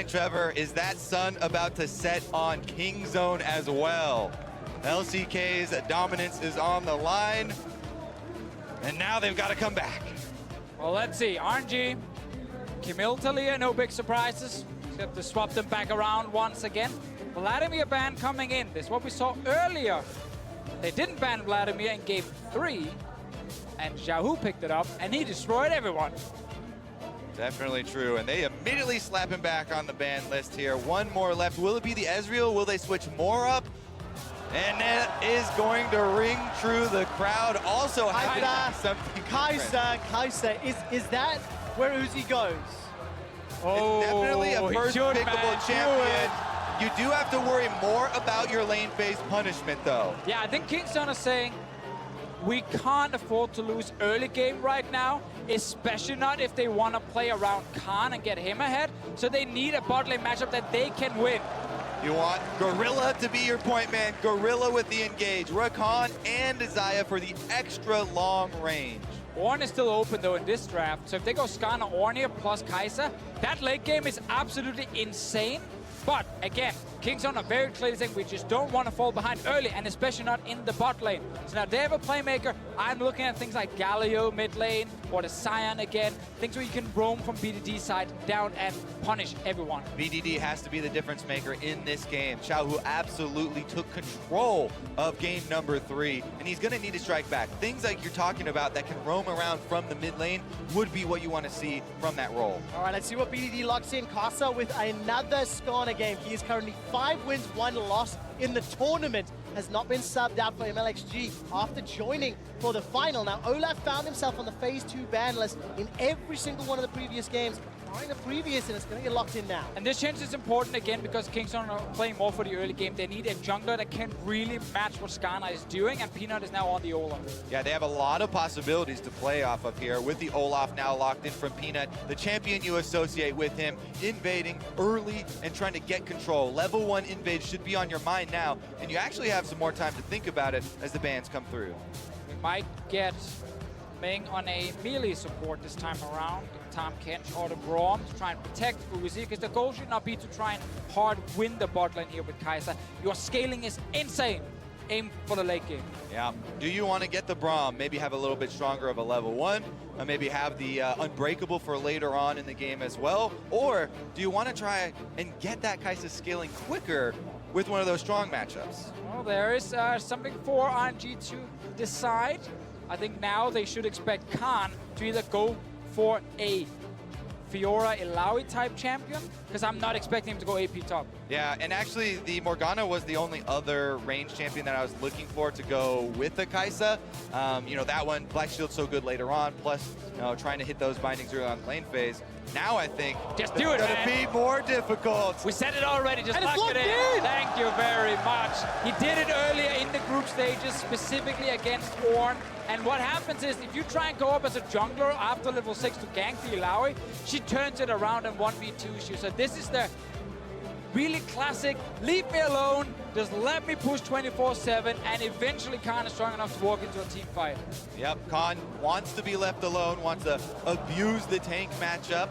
point, Trevor. Is that sun about to set on King Zone as well? LCK's dominance is on the line, and now they've got to come back. Well, let's see. RNG, Camille Talia, no big surprises. Except to swap them back around once again. Vladimir ban coming in. This is what we saw earlier. They didn't ban Vladimir in game 3, and Xiaohu picked it up, and he destroyed everyone. Definitely true, and they immediately slap him back on the ban list here. One more left. Will it be the Ezreal? Will they switch more up? And that is going to ring true. The crowd also has something Kai'Sa, is that where Uzi goes? Oh, it's definitely a first man, pickable champion. You do have to worry more about your lane phase punishment, though. Yeah, I think Kingston is saying we can't afford to lose early game right now, especially not if they want to play around Khan and get him ahead. So they need a bot lane matchup that they can win. You want Gorilla to be your point man, Gorilla with the engage, Rakan and Desire for the extra long range. Ornn is still open though in this draft, so if they go Skarner, Ornn here plus Kai'Sa, that late game is absolutely insane. But again, Kingston are very clearly saying we just don't want to fall behind early, and especially not in the bot lane. So now they have a playmaker. I'm looking at things like Galio mid lane, or the Sion again, things where you can roam from BDD side down and punish everyone. BDD has to be the difference maker in this game. Xiaohu absolutely took control of game number 3, and he's going to need to strike back. Things like you're talking about that can roam around from the mid lane would be what you want to see from that role. All right, let's see what BDD locks in. Kai'Sa with another Skarner game. He is currently 5 wins, 1 loss in the tournament. Has not been subbed out for MLXG after joining for the final. Now, Olaf found himself on the Phase 2 ban list in every single one of the previous games. The previous, and it's going to get locked in now. And this change is important again because Kingston are playing more for the early game. They need a jungler that can really match what Skarner is doing, and Peanut is now on the Olaf. Yeah, they have a lot of possibilities to play off of here with the Olaf now locked in from Peanut, the champion you associate with him, invading early and trying to get control. Level 1 invade should be on your mind now, and you actually have some more time to think about it as the bans come through. We might get Ming on a melee support this time around. Tom Kench or the Braum to try and protect Uzi, because the goal should not be to try and hard win the bot lane here with Kai'Sa. Your scaling is insane. Aim for the late game. Yeah. Do you want to get the Braum, maybe have a little bit stronger of a level 1, or maybe have the Unbreakable for later on in the game as well? Or do you want to try and get that Kai'Sa scaling quicker with one of those strong matchups? Well, there is something for RNG to decide. I think now they should expect Khan to either go for a Fiora Illaoi type champion, because I'm not expecting him to go AP top. Yeah, and actually the Morgana was the only other range champion that I was looking for to go with the Kai'Sa. You know, that one, Black Shield's so good later on, plus, you know, trying to hit those bindings early on lane phase. Now I think just do it, it's gonna be more difficult. We said it already, just lock it in. Thank you very much. He did it earlier in the group stages, specifically against Ornn. And what happens is, if you try and go up as a jungler after level 6 to gank the Illaoi, she turns it around and 1v2s you. So this is the really classic, leave me alone, just let me push 24/7, and eventually Khan is strong enough to walk into a team fight. Yep, Khan wants to be left alone, wants to abuse the tank matchup,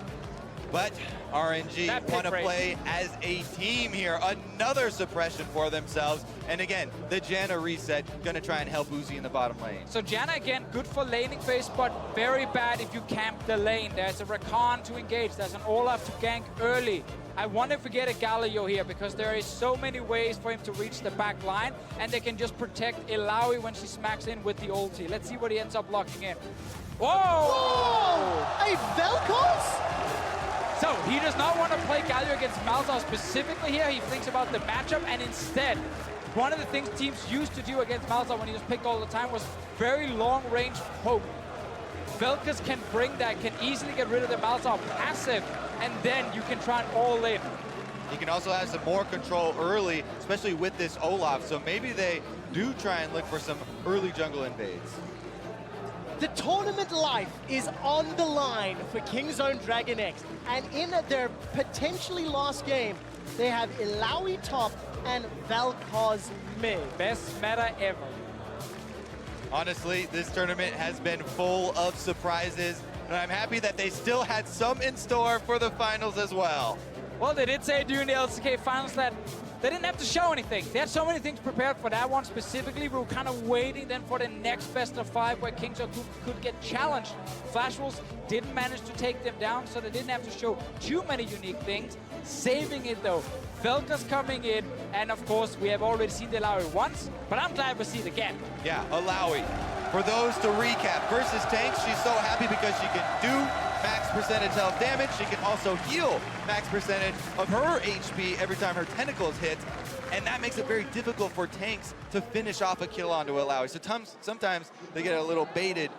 but RNG want to play as a team here. Another suppression for themselves. And again, the Janna reset, gonna try and help Uzi in the bottom lane. So Janna, again, good for laning phase, but very bad if you camp the lane. There's a Rakan to engage, there's an Olaf to gank early. I want to forget a Galio here, because there is so many ways for him to reach the back line, and they can just protect Illaoi when she smacks in with the ulti. Let's see what he ends up locking in. Whoa! Whoa! A Vel'Koz? So he does not want to play Galio against Malzahar specifically here. He thinks about the matchup, and instead, one of the things teams used to do against Malzahar when he was picked all the time was very long-range poke. Vel'Koz can bring that, can easily get rid of the Malzahar passive, and then you can try and all in. He can also have some more control early, especially with this Olaf, so maybe they do try and look for some early jungle invades. The tournament life is on the line for Kingzone Dragon X, and in their potentially last game, they have Illaoi top and Vel'Koz mid. Best meta ever. Honestly, this tournament has been full of surprises, and I'm happy that they still had some in store for the finals as well. Well, they did say during the LCK finals that they didn't have to show anything. They had so many things prepared for that one specifically. We were kind of waiting then for the next best of 5 where KingsZone could get challenged. Flash Wolves didn't manage to take them down, so they didn't have to show too many unique things. Saving it though. Velka's coming in, and of course we have already seen the Alawi once, but I'm glad we see it again. Yeah, Alawi. For those to recap, versus tanks, she's so happy because she can do max percentage health damage. She can also heal max percentage of her HP every time her tentacles hit. And that makes it very difficult for tanks to finish off a kill onto Alawi. So sometimes they get a little baited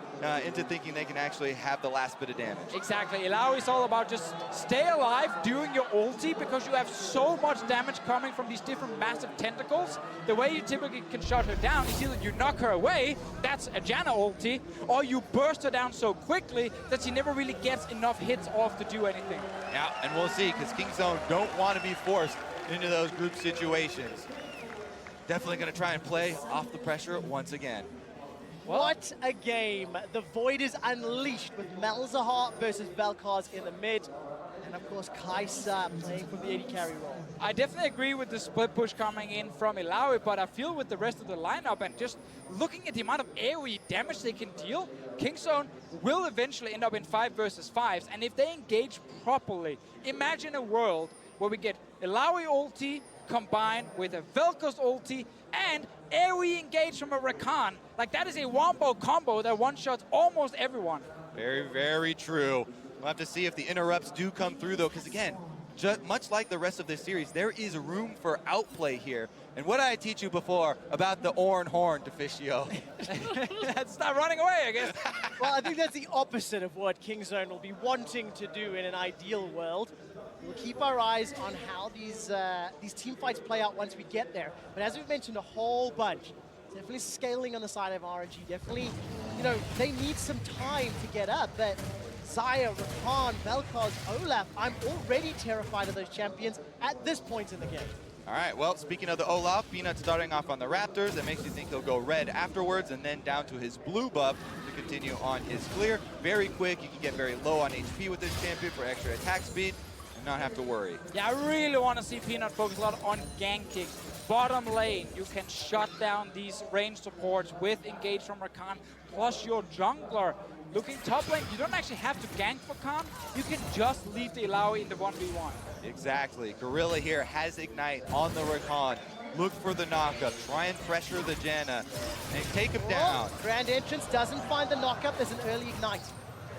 into thinking they can actually have the last bit of damage. Exactly. Alawi is all about just stay alive doing your ulti because you have so much damage coming from these different massive tentacles. The way you typically can shut her down is either you knock her away, that's a Janna ulti, or you burst her down so quickly that she never really gets enough hits off to do anything. Yeah, and we'll see, because KingsZone don't want to be forced into those group situations. Definitely going to try and play off the pressure once again. What a game. The Void is unleashed with Malzahar versus Velkaz in the mid. And of course, Kai'Sa playing from the AD carry role. I definitely agree with the split push coming in from Alawi, but I feel with the rest of the lineup and just looking at the amount of AoE damage they can deal, KingsZone will eventually end up in 5 versus 5s. And if they engage properly, imagine a world where we get Alawi ulti combined with a Velkaz ulti and AoE engage from a Rakan. Like, that is a wombo combo that one-shots almost everyone. Very, very true. We'll have to see if the interrupts do come through, though, because, again, much like the rest of this series, there is room for outplay here. And what did I teach you before about the Orn Horn, Deficio? That's not running away, I guess. Well, I think that's the opposite of what KingsZone will be wanting to do in an ideal world. We'll keep our eyes on how these team fights play out once we get there. But as we've mentioned a whole bunch, definitely scaling on the side of RNG. Definitely, you know, they need some time to get up. But Xayah, Rakan, Velkaz, Olaf, I'm already terrified of those champions at this point in the game. All right, well, speaking of the Olaf, Peanut starting off on the Raptors. That makes you think he'll go red afterwards, and then down to his blue buff to continue on his clear. Very quick, you can get very low on HP with this champion for extra attack speed and not have to worry. Yeah, I really want to see Peanut focus a lot on ganking. Bottom lane, you can shut down these range supports with engage from Rakan, plus your jungler. Looking top lane, you don't actually have to gank for Khan. You can just leave the Alawi in the 1v1. Exactly. Gorilla here has Ignite on the Rakan. Look for the knockup. Try and pressure the Janna and take him down. Grand Entrance doesn't find the knockup. There's an early Ignite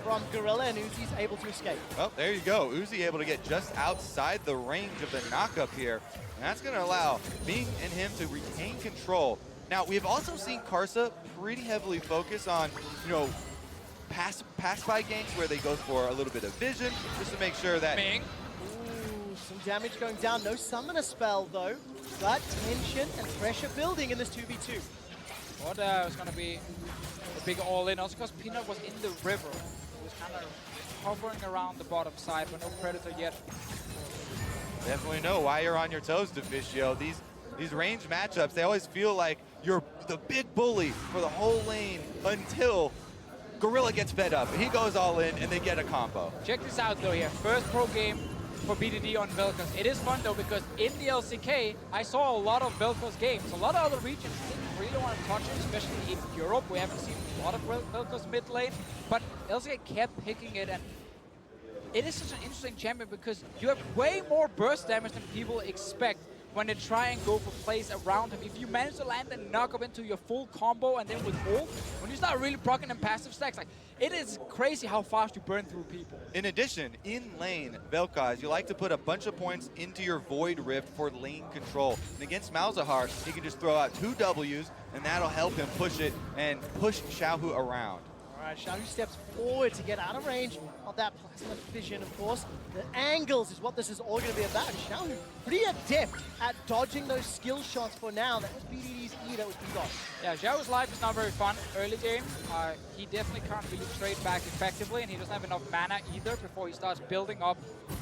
from Gorilla, and Uzi's able to escape. Well, there you go. Uzi able to get just outside the range of the knockup here. And that's going to allow Ming and him to retain control. Now, we've also seen Karsa pretty heavily focus on, you know, pass by ganks where they go for a little bit of vision just to make sure that... Ming. Ooh, some damage going down. No summoner spell, though. But tension and pressure building in this 2v2. What was going to be a big all-in, also because Peanut was in the river. He was kind of hovering around the bottom side, but no Predator yet. Definitely know why you're on your toes, Deficio. These range matchups, they always feel like you're the big bully for the whole lane until Gorilla gets fed up. He goes all in, and they get a combo. Check this out, though, here. First pro game for BDD on Velkaz. It is fun, though, because in the LCK, I saw a lot of Velkaz games. A lot of other regions didn't really want to touch it, especially in Europe. We haven't seen a lot of Velkaz mid lane, but LCK kept picking it, and it is such an interesting champion because you have way more burst damage than people expect when they try and go for plays around him. If you manage to land and knock up into your full combo and then with ult, when you start really proccing them passive stacks, like, it is crazy how fast you burn through people. In addition, in lane, Velkaz, you like to put a bunch of points into your Void Rift for lane control. And against Malzahar, he can just throw out 2 Ws, and that'll help him push it and push Xiaohu around. All right, Xiaohu steps forward to get out of range of that plasma vision, of course. The angles is what this is all going to be about. Xiaohu pretty adept at dodging those skill shots for now. That was BDD's E, that was B-Dot. Yeah, Xiaohu's life is not very fun early game. He definitely can't really trade back effectively, and he doesn't have enough mana either before he starts building up.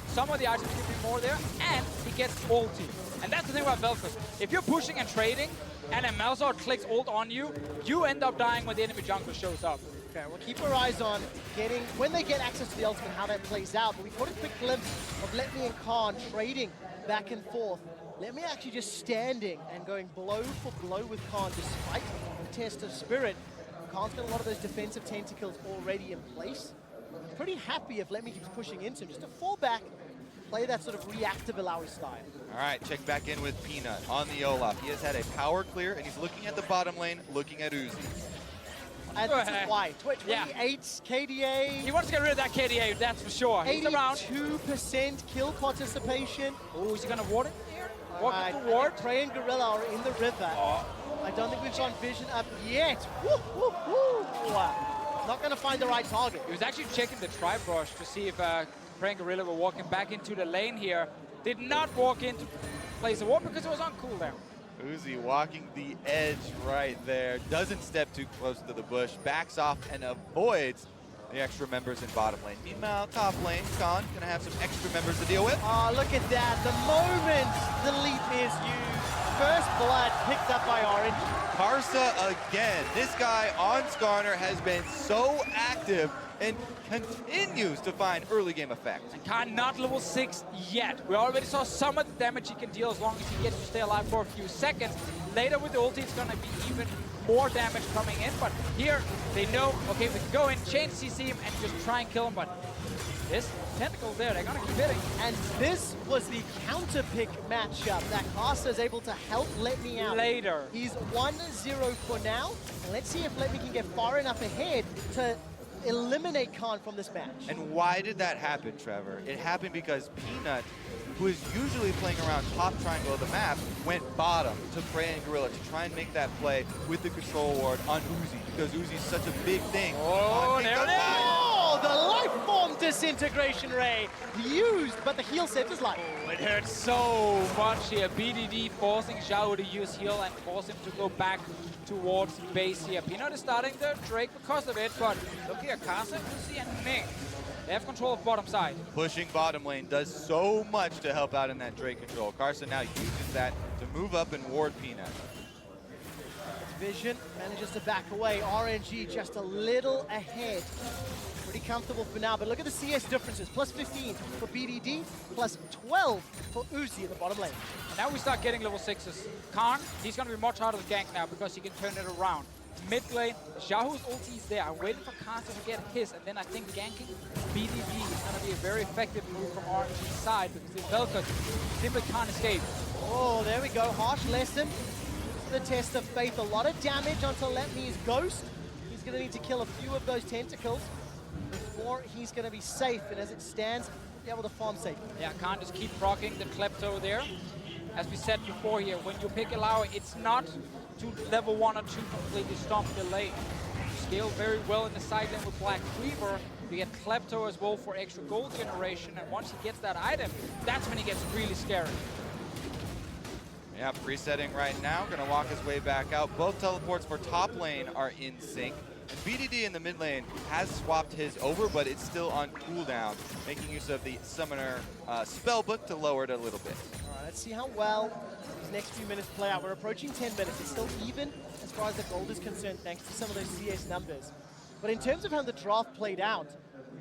Some of the items could be more there, and he gets ulti. And that's the thing about Velkaz. If you're pushing and trading, and a Malzahar clicks ult on you, you end up dying when the enemy jungler shows up. Okay, we'll keep our eyes on getting, when they get access to the ultimate, how that plays out. But we caught a quick glimpse of Let Me and Khan trading back and forth. Let Me actually just standing and going blow for blow with Khan despite the test of spirit. Khan's got a lot of those defensive tentacles already in place. I'm pretty happy if Let Me keeps pushing into him, just to fall back, play that sort of reactive Alawi style. All right, check back in with Peanut on the Olaf. He has had a power clear, and he's looking at the bottom lane, looking at Uzi. And this is why. 28 KDA. He wants to get rid of that KDA, that's for sure. He's around. 82% kill participation. Oh, is he going to ward it here? Walk Right, the ward. Prey and Gorilla are in the river. I don't think we've gone vision up yet. Woo, woo, woo. Not going to find the right target. He was actually checking the tri-brush to see if Prey and Gorilla were walking back into the lane here. Did not walk into place the ward because it was on cooldown. Uzi walking the edge right there. Doesn't step too close to the bush. Backs off and avoids the extra members in bottom lane. Meanwhile, top lane, Khan gonna have some extra members to deal with. Oh, look at that. The moment the leap is used, first blood picked up by RNG. Karsa again. This guy on Skarner has been so active and continues to find early game effect. And Khan not level 6 yet. We already saw some of the damage he can deal as long as he gets to stay alive for a few seconds. Later with the ulti, it's gonna be even more damage coming in, but here they know, okay, we can go in, change CC him, and just try and kill him, but this tentacle there, they're gonna keep hitting. And this was the counter pick matchup that Karsa is able to help Let Me out. Later. He's 1-0 for now, and let's see if Let Me can get far enough ahead to eliminate Khan from this match. And why did that happen, Trevor? It happened because Peanut, who is usually playing around top triangle of the map, went bottom to Prey and Gorilla to try and make that play with the control ward on Uzi, because Uzi's such a big thing. Oh, there it is! Oh, the life form disintegration ray used, but the heal saved his life. Oh, it hurts so much here. BDD forcing Xiao to use heal and force him to go back towards base here. Peanut is starting the Drake because of it, but look here, Karsa, Uzi, and Ming. They have control of bottom side. Pushing bottom lane does so much to help out in that Drake control. Karsa now uses that to move up and ward Peanut. Vision manages to back away. RNG just a little ahead. Pretty comfortable for now, but look at the CS differences. Plus 15 for BDD, plus 12 for Uzi in the bottom lane. And now we start getting level 6s. Khan, he's going to be much harder to gank now because he can turn it around. Mid lane, Xiaohu's ulti is there. I'm waiting for Karsa to get his, and then I think ganking BDD is going to be a very effective move from RNG's side because the Velka simply can't escape. Oh, there we go. Harsh lesson. The test of faith. A lot of damage onto Let Me's Ghost. He's going to need to kill a few of those tentacles before he's going to be safe. And as it stands, he'll be able to farm safely. Yeah, Khan just keep rocking the Klepto there. As we said before here, when you pick Alawi, it's not to level 1 or 2 completely stomp the lane. You scale very well in the side lane with Black Cleaver. You get Klepto as well for extra gold generation, and once he gets that item, that's when he gets really scary. Yeah, presetting right now, gonna walk his way back out. Both teleports for top lane are in sync. And BDD in the mid lane has swapped his over, but it's still on cooldown, making use of the summoner spellbook to lower it a little bit. All right, let's see how well these next few minutes play out. We're approaching 10 minutes. It's still even as far as the gold is concerned, thanks to some of those CS numbers. But in terms of how the draft played out,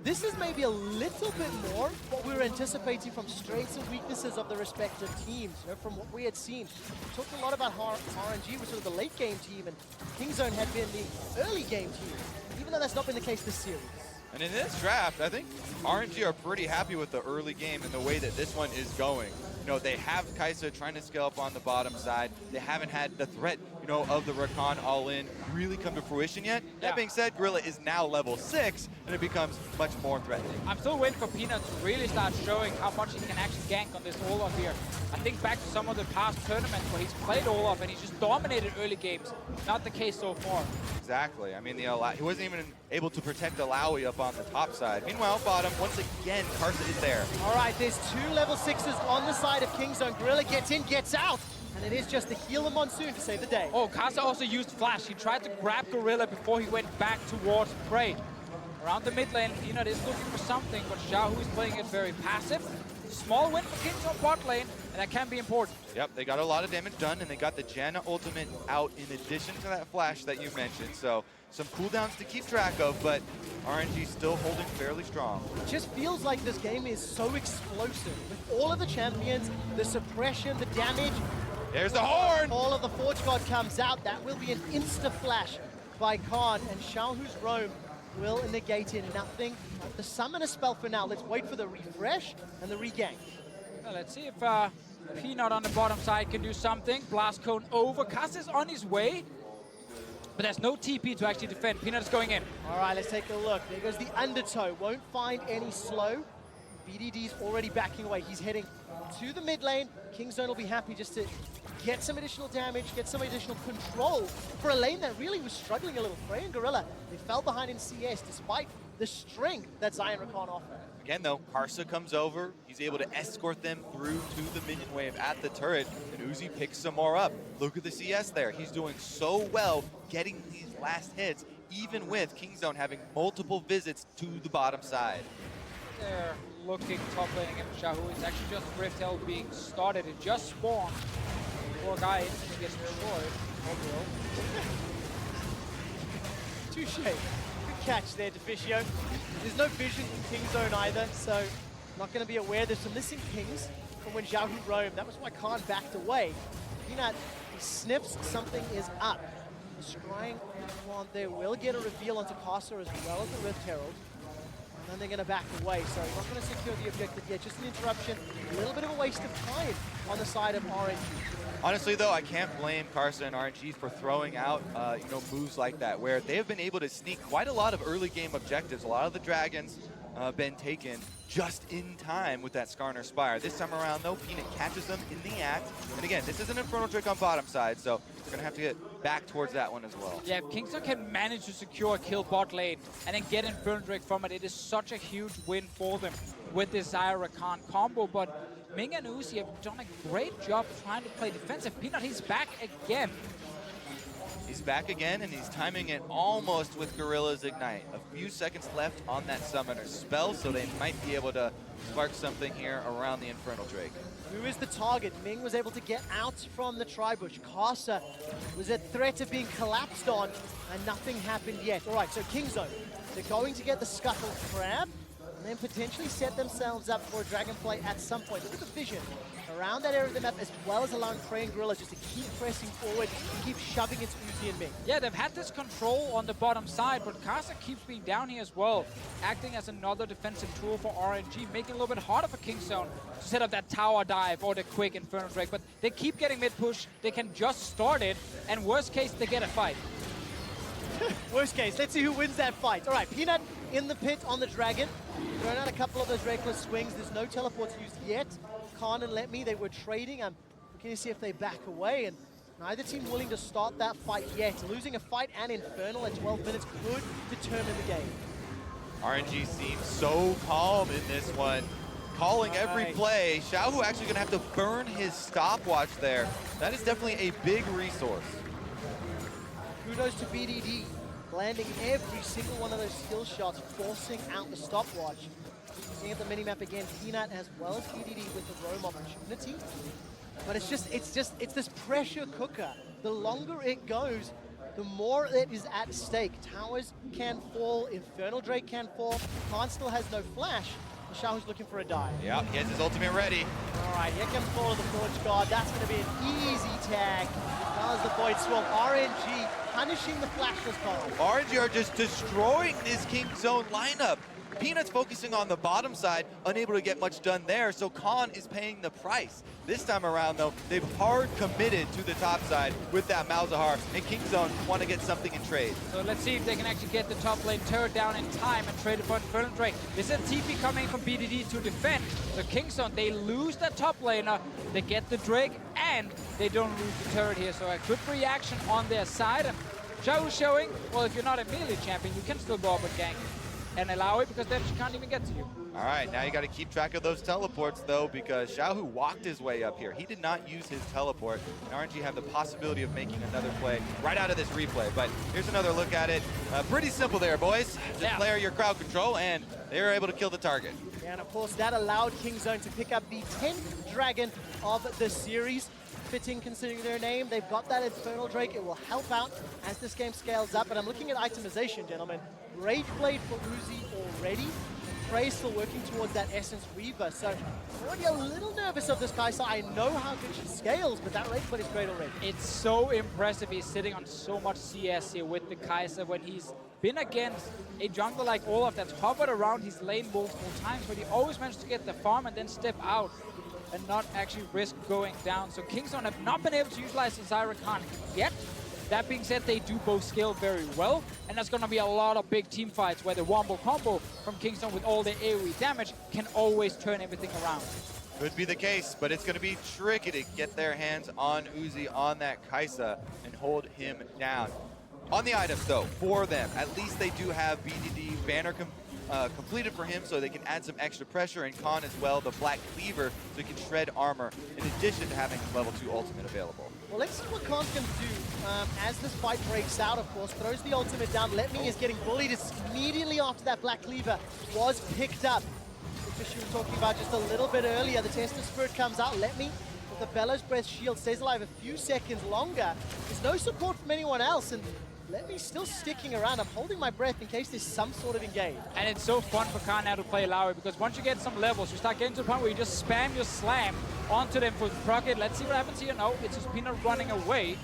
this is maybe a little bit more what we were anticipating from strengths and weaknesses of the respective teams, you know, from what we had seen. We talked a lot about how RNG was sort of the late game team and Kingzone had been the early game team, even though that's not been the case this series. And in this draft, I think RNG are pretty happy with the early game and the way that this one is going. You know, they have Kai'Sa trying to scale up on the bottom side. They haven't had the threat, you know, of the Rakan all-in really come to fruition yet. Yeah. That being said, Gorilla is now level 6, and it becomes much more threatening. I'm still waiting for Peanut to really start showing how much he can actually gank on this Olaf here. I think back to some of the past tournaments where he's played Olaf and he's just dominated early games. Not the case so far. Exactly. I mean, he wasn't even able to protect Alawi up on the top side. Meanwhile, bottom, once again, Karsa is there. All right, there's 2 level 6s on the side of Kingzone. Gorilla gets in, gets out, and it is just the healer Monsoon to save the day. Oh, Karsa also used Flash. He tried to grab Gorilla before he went back towards Prey. Around the mid lane, Peanut is looking for something, but Xiaohu is playing it very passive. Small win for Kingzone bot lane, and that can be important. Yep, they got a lot of damage done, and they got the Janna ultimate out in addition to that flash that you mentioned. So some cooldowns to keep track of, but RNG still holding fairly strong. It just feels like this game is so explosive. With all of the champions, the suppression, the damage. There's the horn! All of the Forge God comes out. That will be an insta-flash by Khan, and Xiaohu's roam will negate in nothing. The summoner spell for now. Let's wait for the refresh and the regank. Well, let's see if Peanut on the bottom side can do something. Blast Cone over. Cast is on his way, but there's no TP to actually defend. Peanut is going in. All right, let's take a look. There goes the undertow. Won't find any slow. BDD's already backing away. He's heading to the mid lane. Kingzone will be happy just to get some additional damage, get some additional control for a lane that really was struggling a little. Frey and Gorilla, they fell behind in CS despite the strength that Zion Rakan offered. Again, though, Karsa comes over. He's able to escort them through to the minion wave at the turret, and Uzi picks some more up. Look at the CS there. He's doing so well getting these last hits, even with Kingzone having multiple visits to the bottom side. They're looking top laning at Xiaohu. It's actually just Rift Hell being started. It just spawned. Poor guy instantly gets destroyed. Touche. Good catch there, Deficio. There's no vision in Kingzone either, so not going to be aware. There's some missing pings from when Xiaohu roamed. That was why Khan backed away. Peanut, he sniffs something is up. The scrying one there will get a reveal onto Casa as well as the Rift Herald. And then they're going to back away, so not going to secure the objective yet. Just an interruption, a little bit of a waste of time on the side of RNG. Honestly, though, I can't blame Karsa and RNG for throwing out, moves like that, where they have been able to sneak quite a lot of early game objectives. A lot of the dragons been taken just in time with that Skarner Spire. This time around, though, Peanut catches them in the act. And again, this is an Infernal Drake on bottom side, so we're going to have to get back towards that one as well. Yeah, if Kingzone can manage to secure a kill bot lane and then get Infernal Drake from it, it is such a huge win for them with this Zion Rakan combo. But Ming and Uzi have done a great job trying to play defensive. Peanut, he's back again. He's back again, and he's timing it almost with Gorilla's Ignite. A few seconds left on that Summoner's spell, so they might be able to spark something here around the Infernal Drake. Who is the target? Ming was able to get out from the Tribush. Casa was a threat of being collapsed on, and nothing happened yet. All right, so Kingzone, they're going to get the Scuttle Crab, and then potentially set themselves up for a Dragonflight at some point. Look at the vision around that area of the map, as well as allowing Frey and Gorilla just to keep pressing forward, keep shoving its Uzi and Ming. Yeah, they've had this control on the bottom side, but Casa keeps being down here as well, acting as another defensive tool for RNG, making it a little bit harder for Kingzone to set up that tower dive or the quick Infernal Drake. But they keep getting mid-push, they can just start it, and worst case, they get a fight. Worst case, let's see who wins that fight. All right, Peanut in the pit on the Dragon. Throwing out a couple of those reckless swings. There's no teleports used yet. Khan and Let Me, they were trading. I'm looking to see if they back away, and neither team willing to start that fight yet. Losing a fight and Infernal at 12 minutes could determine the game. RNG seems so calm in this one, calling every play. Xiaohu actually going to have to burn his stopwatch there. That is definitely a big resource. Kudos to BDD, landing every single one of those skill shots, forcing out the stopwatch. Looking at the minimap again, Peanut as well as BDD with the roam opportunity. But it's this pressure cooker. The longer it goes, the more it is at stake. Towers can fall, Infernal Drake can fall, Khan still has no flash. Xiaohu's looking for a dive. Yeah, he has his ultimate ready. All right, here comes Fall of the Forge God. That's going to be an easy tag. Does the Void Swarm. RNG punishing the flashless Khan. RNG are just destroying this Kingzone lineup. Peanut's focusing on the bottom side, unable to get much done there, so Khan is paying the price. This time around, though, they've hard committed to the top side with that Malzahar, and Kingzone want to get something in trade. So let's see if they can actually get the top lane turret down in time and trade it for Infernal Drake. This is a TP coming from BDD to defend. So Kingzone, they lose that top laner, they get the Drake, and they don't lose the turret here. So a good reaction on their side. And Xiaohu showing, well, if you're not a melee champion, you can still go up and gank and allow it, because then she can't even get to you. All right, now you got to keep track of those teleports, though, because Xiaohu walked his way up here. He did not use his teleport, and RNG have the possibility of making another play right out of this replay. But here's another look at it. Pretty simple there, boys. Just layer your crowd control, and they were able to kill the target. Yeah, and of course, that allowed Kingzone to pick up the 10th Dragon of the series. Fitting considering their name. They've got that Infernal Drake. It will help out as this game scales up. And I'm looking at itemization, gentlemen. Rage Blade for Uzi already. Trey still working towards that Essence Weaver. So I'm already a little nervous of this Kai'Sa. I know how good she scales, but that Rage Blade is great already. It's so impressive. He's sitting on so much CS here with the Kai'Sa when he's been against a jungler like Olaf that's hovered around his lane multiple times, but he always managed to get the farm and then step out and not actually risk going down. So Kingston have not been able to utilize the Zyra Khan yet. That being said, they do both scale very well, and there's going to be a lot of big team fights where the Wombo combo from Kingston with all the AoE damage can always turn everything around. Could be the case, but it's going to be tricky to get their hands on Uzi, on that Kai'Sa, and hold him down. On the items, though, for them, at least they do have BDD banner completed for him, so they can add some extra pressure, and Khan as well, the Black Cleaver, so he can shred armor, in addition to having his level 2 ultimate available. Well, let's see what Khan's going to do as this fight breaks out, of course. Throws the ultimate down. Let Me is getting bullied. It's immediately after that Black Cleaver was picked up. Which we were talking about just a little bit earlier. The Test of Spirit comes out. Let Me, with the Bellows Breath shield, stays alive a few seconds longer. There's no support from anyone else, and Let Me still sticking around. I'm holding my breath in case there's some sort of engage. And it's so fun for Khan now to play Lowry, because once you get some levels, you start getting to the point where you just spam your slam onto them for proc it. Let's see what happens here. No, it's just Peanut running away.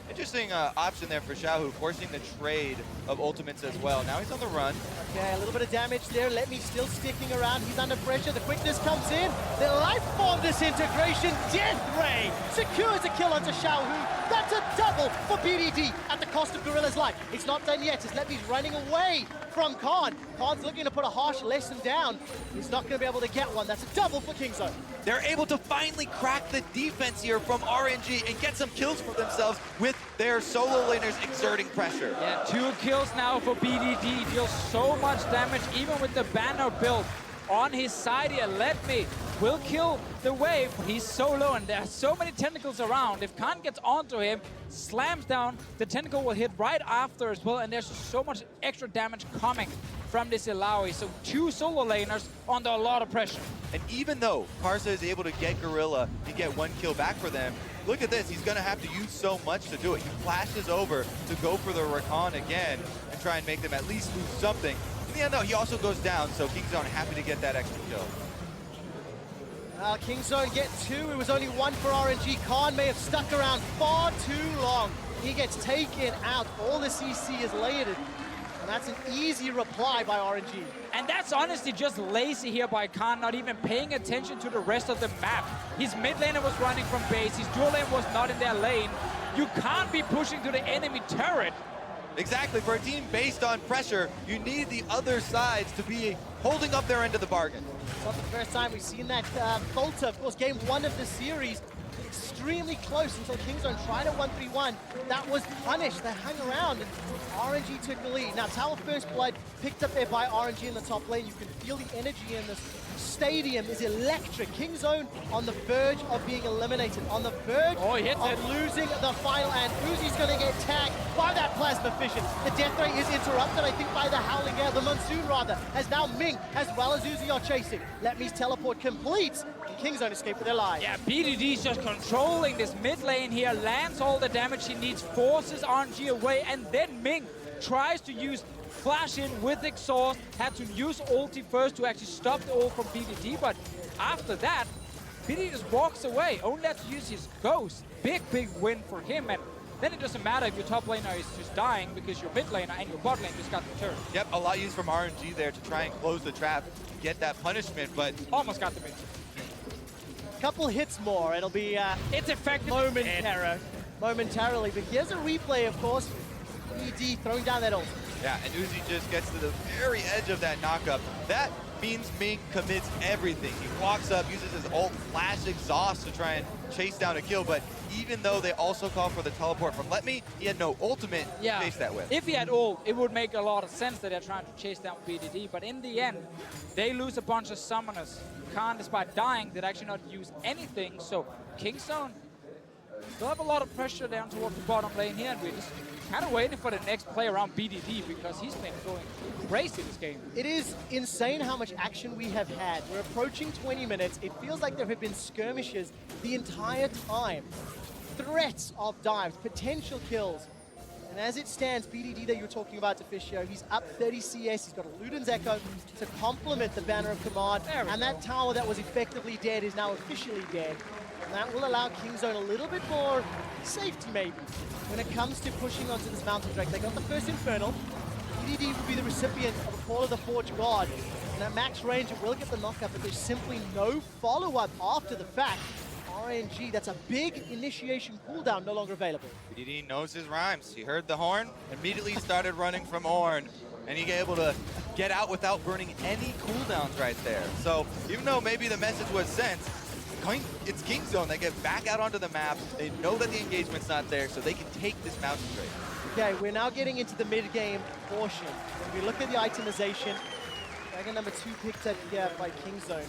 Interesting option there for Xiaohu, forcing the trade of ultimates as well. Now he's on the run. Okay, a little bit of damage there. Let Me still sticking around. He's under pressure. The quickness comes in. The life form disintegration. Death Ray secures a kill onto Xiaohu. That's a double for BDD at the cost of Gorilla's life. It's not done yet as Let Me's running away from Khan. Khan's looking to put a harsh lesson down. He's not going to be able to get one. That's a double for Kingzone. They're able to finally crack the defense here from RNG and get some kills for themselves with their solo laners exerting pressure. Yeah, 2 kills now for BDD. He deals so much damage even with the banner build on his side here. Let Me will kill the wave. He's so low and there are so many tentacles around. If Khan gets onto him, slams down, the tentacle will hit right after as well, and there's just so much extra damage coming from this Illaoi. So 2 solo laners under a lot of pressure. And even though Kai'Sa is able to get Gorilla and get 1 kill back for them, look at this, he's gonna have to use so much to do it. He flashes over to go for the Rakan again and try and make them at least lose something. In the end though, he also goes down, so Kingzone happy to get that extra kill. Kingzone get 2, it was only 1 for RNG. Khan may have stuck around far too long. He gets taken out, all the CC is layered. And that's an easy reply by RNG. And that's honestly just lazy here by Khan, not even paying attention to the rest of the map. His mid laner was running from base, his dual lane was not in their lane. You can't be pushing to the enemy turret. Exactly, for a team based on pressure, you need the other sides to be holding up their end of the bargain. It's not the first time we've seen that falter. Of course, game 1 of the series, extremely close until Kingzone tried a 1-3-1. That was punished. They hung around and RNG took the lead. Now, Tower First Blood picked up there by RNG in the top lane. You can feel the energy in this stadium is electric. Kingzone on the verge of being eliminated, on the verge of losing the final, and Uzi's going to get tagged by that Plasma Fission. The death ray is interrupted, I think, by the Howling Gale, the Monsoon rather, as now Ming as well as Uzi are chasing. Let Me's teleport completes, and Kingzone escape with their lives. Yeah, BDD's just controlling this mid lane here, lands all the damage he needs, forces RNG away, and then Ming tries to use flash in with exhaust, had to use ulti first to actually stop the ult from BDD, but after that, BDD just walks away, only had to use his ghost. Big win for him, and then it doesn't matter if your top laner is just dying because your mid laner and your bot lane just got the turn. Yep, a lot used from RNG there to try and close the trap, get that punishment, but almost got the mid. Couple hits more, it'll be it's effective momentarily, but here's a replay, of course. BD throwing down that ult. Yeah, and Uzi just gets to the very edge of that knockup. That means Ming commits everything. He walks up, uses his ult, flash exhaust to try and chase down a kill, but even though they also call for the teleport from Let Me, he had no ultimate to chase that with. If he had ult, it would make a lot of sense that they're trying to chase down BDD, but in the end, they lose a bunch of summoners. Khan, despite dying, did actually not use anything, so Kingzone still have a lot of pressure down towards the bottom lane here, and we're just kind of waiting for the next play around BDD because he's been going crazy this game. It is insane how much action we have had. We're approaching 20 minutes. It feels like there have been skirmishes the entire time. Threats of dives, potential kills. And as it stands, BDD that you were talking about, Deficio, he's up 30 CS. He's got a Luden's Echo to complement the banner of command. And that tower that was effectively dead is now officially dead. And that will allow Kingzone a little bit more safety, maybe, when it comes to pushing onto this mountain drake. They got the first Infernal. BDD will be the recipient of a Call of the Forge God. And at max range, it will get the knockup, but there's simply no follow-up after the fact. RNG, that's a big initiation cooldown, no longer available. BDD knows his rhymes. He heard the horn, immediately started running from Ornn, and he able to get out without burning any cooldowns right there. So even though maybe the message was sent, it's Kingzone. They get back out onto the map. They know that the engagement's not there, so they can take this mountain straight. Okay, we're now getting into the mid-game portion. When we look at the itemization, Dragon number 2 picked up here by Kingzone.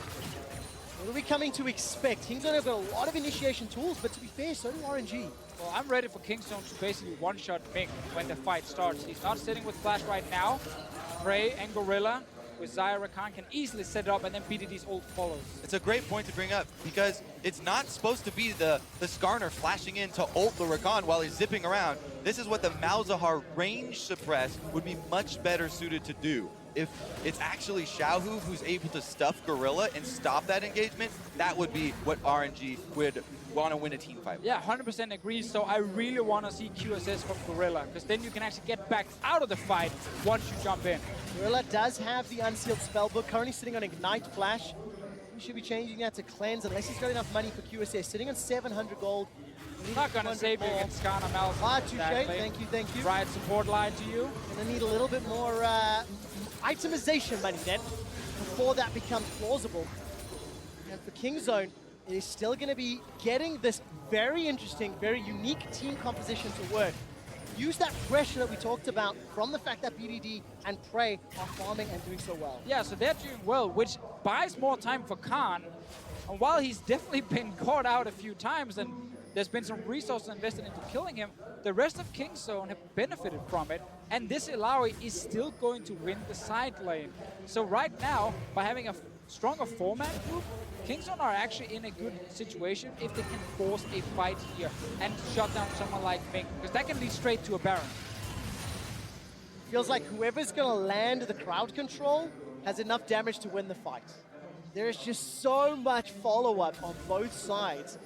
What are we coming to expect? Kingzone have got a lot of initiation tools, but to be fair, so do RNG. Well, I'm ready for Kingzone to basically one-shot Ming when the fight starts. He's not sitting with Flash right now. Prey and Gorilla with Xayah Rakan can easily set it up, and then BDD's ult follows. It's a great point to bring up because it's not supposed to be the Skarner flashing in to ult the Rakan while he's zipping around. This is what the Malzahar range suppress would be much better suited to do. If it's actually Xiaohu who's able to stuff Gorilla and stop that engagement, that would be what RNG would want to win a team fight with. Yeah, 100% agree. So I really want to see QSS from Gorilla, because then you can actually get back out of the fight once you jump in. Gorilla does have the unsealed spellbook, currently sitting on Ignite Flash. He should be changing that to Cleanse unless he's got enough money for QSS. Sitting on 700 gold. Not going to save you against Skarner Malzahar. Ah, touche. Thank you, thank you. Riot support line to you. Gonna need a little bit more itemization money then, before that becomes plausible. And for Kingzone, it is still going to be getting this very interesting, very unique team composition to work. Use that pressure that we talked about from the fact that BDD and Prey are farming and doing so well. Yeah, so they're doing well, which buys more time for Khan. And while he's definitely been caught out a few times and there's been some resources invested into killing him, the rest of Kingzone have benefited from it, and this Illaoi is still going to win the side lane. So right now, by having a stronger four-man group, Kingzone are actually in a good situation if they can force a fight here and shut down someone like Ming, because that can lead straight to a Baron. Feels like whoever's going to land the crowd control has enough damage to win the fight. There is just so much follow-up on both sides.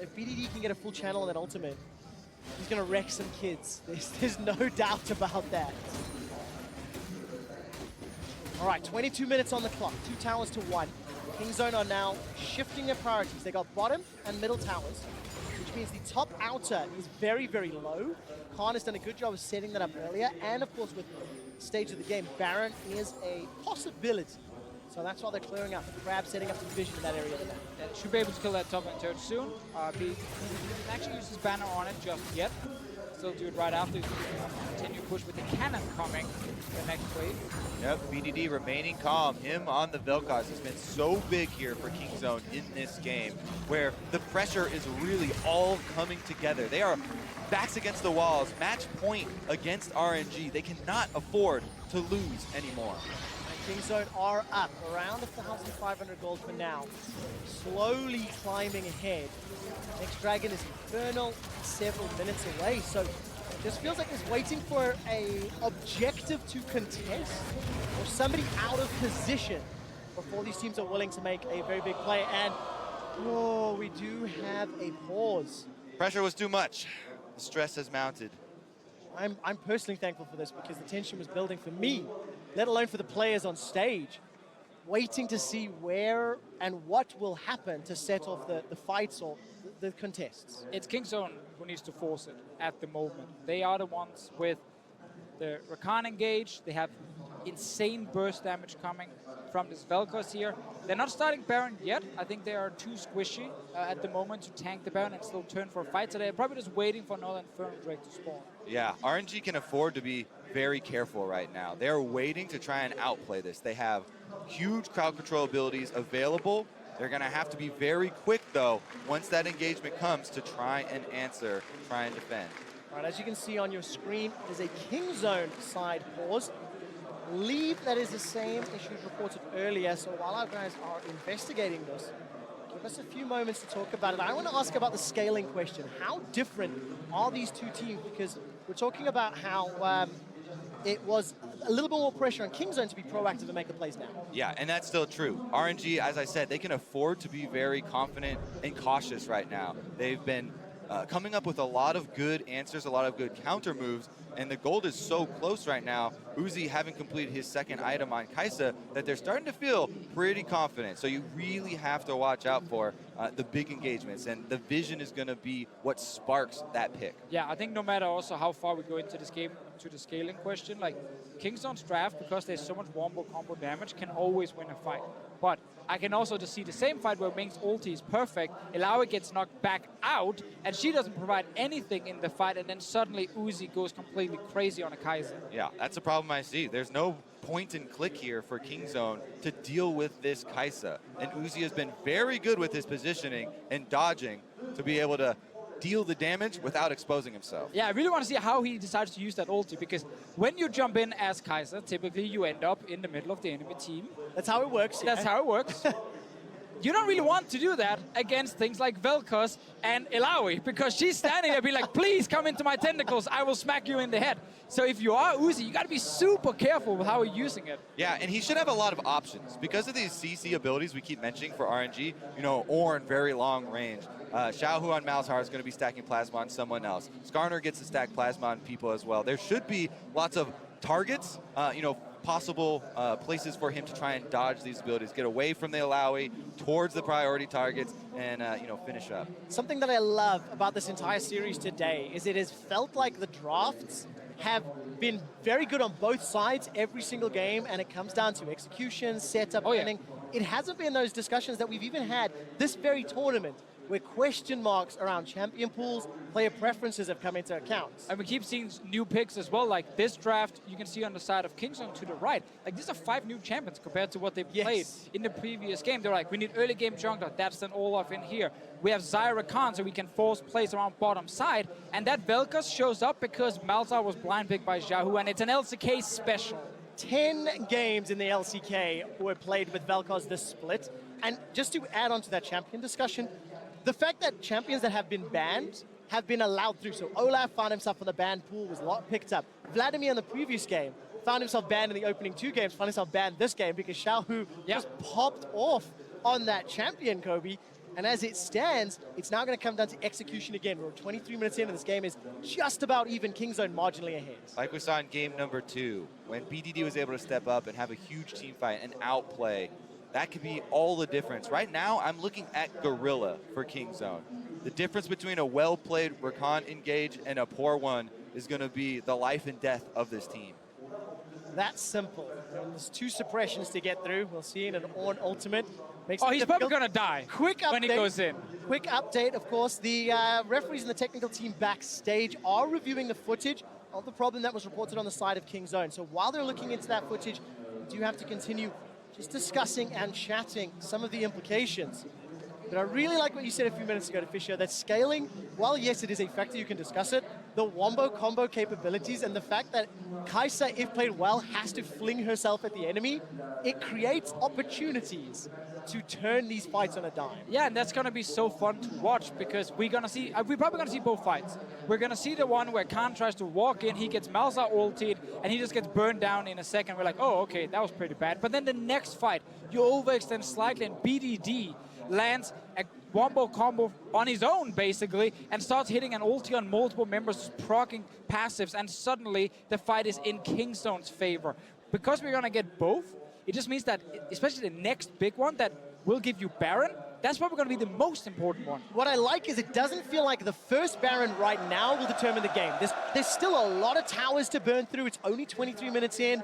If BDD can get a full channel on that ultimate, he's going to wreck some kids. There's no doubt about that. All right, 22 minutes on the clock. 2 towers to 1. Kingzone are now shifting their priorities. They got bottom and middle towers, which means the top outer is very, very low. Khan has done a good job of setting that up earlier. And of course, with the stage of the game, Baron is a possibility. So that's why they're clearing up. Crab setting up some vision in that area of the map. Yeah, should be able to kill that top lane turret soon. He didn't actually use his banner on it just yet. Still do it right after. Continue push with the cannon coming the next wave. Yep, BDD remaining calm. Him on the Vel'Koz has been so big here for Kingzone in this game, where the pressure is really all coming together. They are backs against the walls, match point against RNG. They cannot afford to lose anymore. Kingzone are up around 1,500 gold for now. Slowly climbing ahead. Next dragon is Infernal, several minutes away. So it just feels like it's waiting for a objective to contest or somebody out of position before these teams are willing to make a very big play. And oh, we do have a pause. Pressure was too much. The stress has mounted. I'm personally thankful for this because the tension was building for me, let alone for the players on stage, waiting to see where and what will happen to set off the fights or the contests. It's Kingzone who needs to force it at the moment. They are the ones with the Rakan engaged. They have insane burst damage coming from this Vel'Koz here. They're not starting Baron yet. I think they are too squishy at the moment to tank the Baron and still turn for a fight. So they're probably just waiting for another Infernal Drake to spawn. Yeah, RNG can afford to be very careful right now. They're waiting to try and outplay this. They have huge crowd control abilities available. They're going to have to be very quick, though, once that engagement comes to try and answer, try and defend. All right, as you can see on your screen, there's a King Zone side pause. I believe that is the same issues reported earlier, so while our guys are investigating this, give us a few moments to talk about it. I want to ask about the scaling question. How different are these two teams? Because we're talking about how it was a little bit more pressure on King Zone to be proactive and make the plays now. Yeah, and that's still true. RNG, as I said, they can afford to be very confident and cautious right now. They've been coming up with a lot of good answers, a lot of good counter moves, and the gold is so close right now. Uzi having completed his second item on Kai'Sa that they're starting to feel pretty confident. So you really have to watch out for the big engagements, and the vision is going to be what sparks that pick. Yeah, I think no matter also how far we go into this game, to the scaling question, like Kingstone's draft, because there's so much wombo combo damage, can always win a fight. But I can also just see the same fight where Ming's ulti is perfect, Ilaoi gets knocked back out, and she doesn't provide anything in the fight, and then suddenly Uzi goes completely crazy on a Kai'Sa. Yeah, that's a problem I see. There's no point and click here for King Zone to deal with this Kai'Sa. And Uzi has been very good with his positioning and dodging to be able to deal the damage without exposing himself. Yeah, I really want to see how he decides to use that ulti, because when you jump in as Kai'Sa, typically you end up in the middle of the enemy team. That's how it works. That's how it works. You don't really want to do that against things like Vel'Koz and Ilaoi, because she's standing there being like, please come into my tentacles, I will smack you in the head. So if you are Uzi, you got to be super careful with how you're using it. Yeah, and he should have a lot of options. Because of these CC abilities we keep mentioning for RNG, you know, Ornn, very long range. Xiaohu on Malzahar is going to be stacking Plasma on someone else. Skarner gets to stack Plasma on people as well. There should be lots of targets, you know, possible places for him to try and dodge these abilities, get away from the Ilaoi, towards the priority targets, and you know, finish up. Something that I love about this entire series today is it has felt like the drafts have been very good on both sides every single game, and it comes down to execution, setup, planning. It hasn't been those discussions that we've even had this very tournament, where question marks around champion pools, player preferences have come into account. And we keep seeing new picks as well, like this draft, you can see on the side of Kingstone to the right. Like, these are 5 new champions compared to what they played in the previous game. They're like, we need early game jungler, that's an Olaf in here. We have Zyra Khan, so we can force plays around bottom side. And that Vel'Koz shows up because Malzahar was blind picked by Xiaohu, and it's an LCK special. 10 games in the LCK were played with Vel'Koz this split. And just to add on to that champion discussion, the fact that champions that have been banned have been allowed through. So Olaf found himself on the banned pool, was picked up. Vladimir in the previous game found himself banned in the opening 2 games, found himself banned this game because Xiaohu just popped off on that champion, Kobe. And as it stands, it's now going to come down to execution again. We're 23 minutes in, and this game is just about even King Zone marginally ahead. Like we saw in game number 2, when BDD was able to step up and have a huge team fight and outplay, that could be all the difference. Right now, I'm looking at Gorilla for King Zone. The difference between a well-played Rakan engage and a poor one is going to be the life and death of this team. That's simple. And there's 2 suppressions to get through. We'll see in an Ornn ultimate. He's probably going to die when he goes in. Quick update, of course. The referees and the technical team backstage are reviewing the footage of the problem that was reported on the side of King Zone. So while they're looking into that footage, we do have to continue just discussing and chatting some of the implications. But I really like what you said a few minutes ago to Fisher, that scaling, while yes, it is a factor, you can discuss it, the wombo combo capabilities and the fact that Kai'Sa, if played well, has to fling herself at the enemy, it creates opportunities to turn these fights on a dime. Yeah, and that's going to be so fun to watch, because we're probably going to see both fights. We're going to see the one where Khan tries to walk in, he gets Malzahar ulted, and he just gets burned down in a second. We're like, oh, okay, that was pretty bad. But then the next fight, you overextend slightly, and BDD lands a wombo combo on his own, basically, and starts hitting an ulti on multiple members, proccing passives, and suddenly the fight is in Kingstone's favor. Because we're going to get both, it just means that, especially the next big one that will give you Baron, that's probably going to be the most important one. What I like is it doesn't feel like the first Baron right now will determine the game. There's still a lot of towers to burn through. It's only 23 minutes in.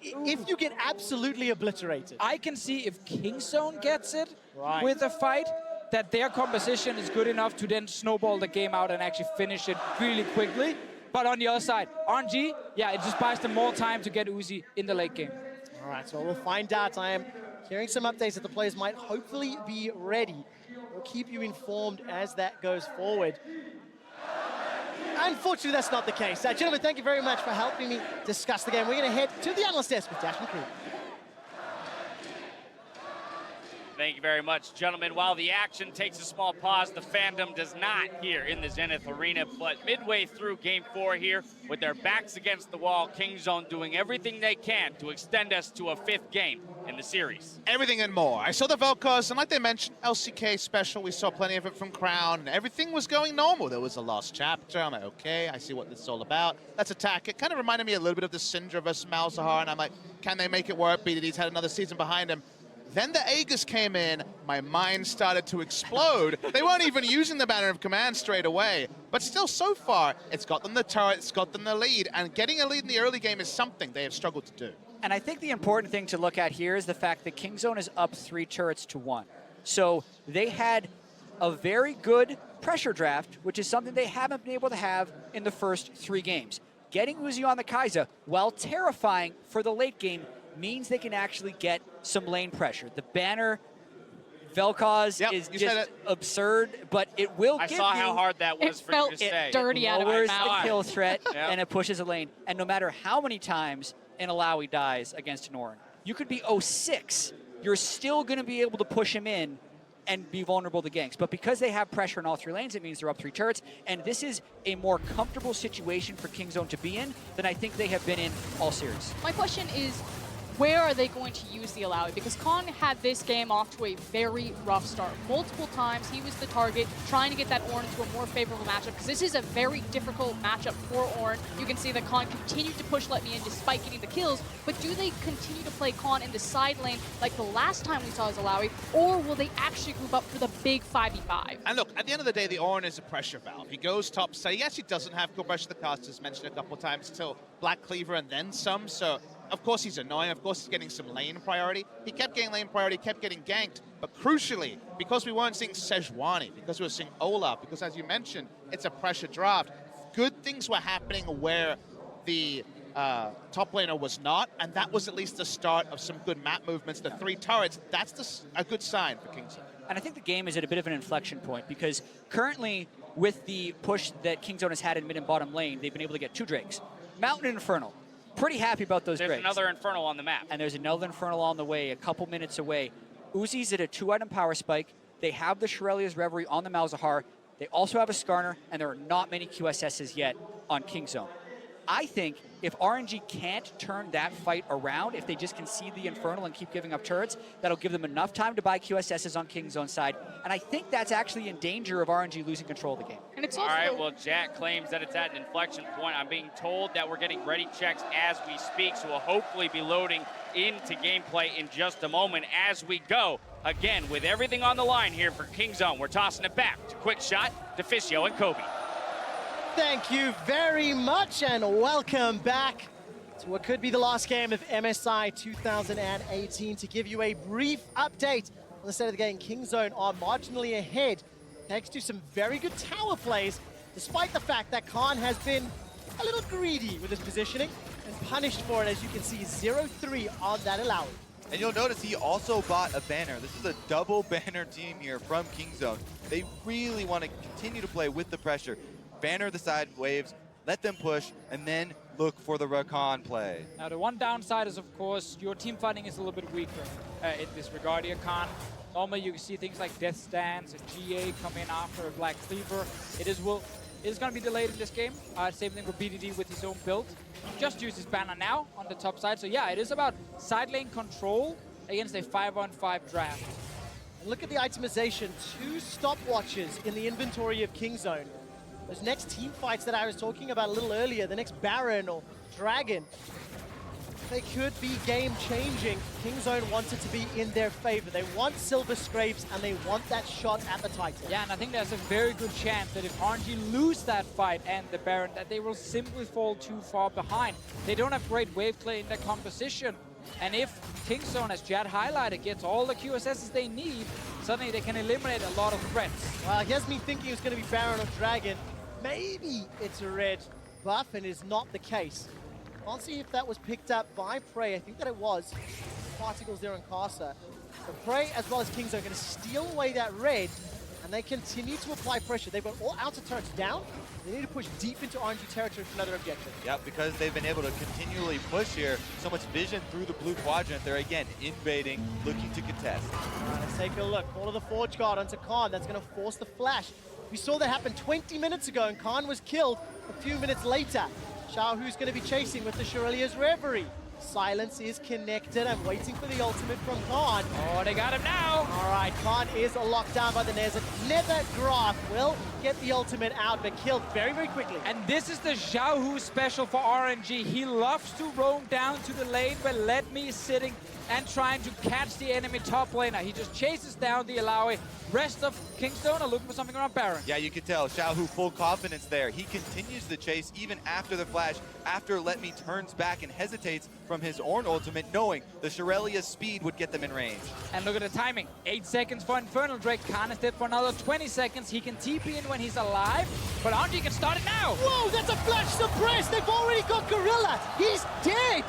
If you get absolutely obliterated. I can see if Kingstone gets it with a fight, that their composition is good enough to then snowball the game out and actually finish it really quickly. But on the other side, RNG, yeah, it just buys them more time to get Uzi in the late game. All right, so we'll find out. I am hearing some updates that the players might hopefully be ready. We'll keep you informed as that goes forward. unfortunately, that's not the case. Gentlemen, thank you very much for helping me discuss the game. We're going to head to the analyst desk with Dash and crew. Thank you very much, gentlemen. While the action takes a small pause, the fandom does not here in the Zenith Arena. But midway through Game 4 here, with their backs against the wall, Kingzone doing everything they can to extend us to a 5th game in the series. Everything and more. I saw the Vel'Koz, and like they mentioned, LCK special. We saw plenty of it from Crown, and everything was going normal. There was a lost chapter. I'm like, okay, I see what this is all about. Let's attack it. Kind of reminded me a little bit of the Syndra versus Malzahar, and I'm like, can they make it work? BDD's had another season behind him. Then the Aegis came in, my mind started to explode. They weren't even using the Banner of Command straight away. But still, so far, it's got them the turret, it's got them the lead, and getting a lead in the early game is something they have struggled to do. And I think the important thing to look at here is the fact that Kingzone is up 3 turrets to 1. So they had a very good pressure draft, which is something they haven't been able to have in the first 3 games. Getting Uzi on the Kai'Sa, while terrifying for the late game, means they can actually get some lane pressure. The banner Vel'Koz is just absurd, but it will give you... I saw how hard that was for you to say. It dirty out of my lowers mouth. the kill threat, and it pushes a lane. And no matter how many times an Alawi dies against an Ornn, you could be 0-6, you're still going to be able to push him in and be vulnerable to ganks. But because they have pressure in all 3 lanes, it means they're up 3 turrets, and this is a more comfortable situation for Kingzone to be in than I think they have been in all series. My question is, where are they going to use the Alawi? Because Khan had this game off to a very rough start. Multiple times he was the target, trying to get that Ornn into a more favorable matchup, because this is a very difficult matchup for Ornn. You can see that Khan continued to push Let Me In despite getting the kills, but do they continue to play Khan in the side lane like the last time we saw his Alawi, or will they actually move up for the big 5v5? And look, at the end of the day, the Ornn is a pressure valve. He goes top side. He actually doesn't have good pressure. The casters mentioned a couple times till Black Cleaver and then some, so of course he's annoying, of course he's getting some lane priority. He kept getting lane priority, kept getting ganked, but crucially, because we weren't seeing Sejuani, because we were seeing Olaf, because as you mentioned, it's a pressure draft, good things were happening where the top laner was not, and that was at least the start of some good map movements. The 3 turrets, that's a good sign for Kingzone. And I think the game is at a bit of an inflection point, because currently, with the push that Kingzone has had in mid and bottom lane, they've been able to get 2 Drakes. Mountain and Infernal. Pretty happy about those There's Drakes. another Infernal on the map. And there's another Infernal on the way, a couple minutes away. Uzi's at a 2-item power spike. They have the Shurelya's Reverie on the Malzahar. They also have a Skarner, and there are not many QSSs yet on Kingzone. I think if RNG can't turn that fight around, if they just concede the Infernal and keep giving up turrets, that'll give them enough time to buy QSSs on Kingzone's side. And I think that's actually in danger of RNG losing control of the game. And it's All also... right, well, Jack claims that it's at an inflection point. I'm being told that we're getting ready checks as we speak, so we'll hopefully be loading into gameplay in just a moment as we go. Again, with everything on the line here for Kingzone, we're tossing it back to Quick Shot, Deficio, and Kobe. Thank you very much, and welcome back to what could be the last game of MSI 2018. To give you a brief update on the state of the game, Kingzone are marginally ahead thanks to some very good tower plays, despite the fact that Khan has been a little greedy with his positioning and punished for it, as you can see, 0-3 on that Alawi. And you'll notice he also bought a banner. This is a double banner team here from Kingzone. They really want to continue to play with the pressure. Banner the side waves, let them push, and then look for the Rakan play. Now, the one downside is, of course, your team fighting is a little bit weaker in this regard here, Khan. Normally, you can see things like Death Stance and GA come in after a Black Cleaver. It is going to be delayed in this game. Same thing with BDD with his own build. Just use his banner now on the top side. So, yeah, it is about side lane control against a 5-on-5 draft. And look at the itemization. 2 stopwatches in the inventory of Kingzone. Those next team fights that I was talking about a little earlier, the next Baron or Dragon, they could be game-changing. Kingzone wants it to be in their favor. They want Silver Scrapes, and they want that shot at the Titan. Yeah, and I think there's a very good chance that if RNG lose that fight and the Baron, that they will simply fall too far behind. They don't have great wave play in their composition. And if Kingzone, as Jad highlighted, gets all the QSSs they need, suddenly they can eliminate a lot of threats. Well, it has me thinking it's going to be Baron or Dragon. Maybe it's a red buff, and is not the case. Can't see if that was picked up by Prey. I think that it was. Particles there on Kai'Sa. So Prey as well as Kingzone are going to steal away that red. And they continue to apply pressure. They've got all outer turrets down. They need to push deep into RNG territory for another objective. Yep, because they've been able to continually push here. So much vision through the blue quadrant. They're again invading, looking to contest. All right, let's take a look. Call of the Forge Guard onto Khan. That's going to force the flash. We saw that happen 20 minutes ago, and Khan was killed a few minutes later. Xiaohu's going to be chasing with the Shirelia's Reverie. Silence is connected. I'm waiting for the ultimate from Khan. Oh, they got him now. All right, Khan is locked down by the Nezet. Nethergraph will get the ultimate out, but killed very, very quickly. And this is the Xiaohu special for RNG. He loves to roam down to the lane where Let Me is sitting and trying to catch the enemy top laner. He just chases down the Alawi. Rest of Kingstone are looking for something around Baron. Yeah, you can tell Xiaohu full confidence there. He continues the chase even after the flash, after Let Me turns back and hesitates from his Ornn ultimate, knowing the Shirelia's speed would get them in range. And look at the timing. 8 seconds for Infernal Drake. Khan is dead for another 20 seconds. He can TP in when he's alive, but RNG can start it now. Whoa, that's a flash suppress. They've already got Gorilla. He's dead.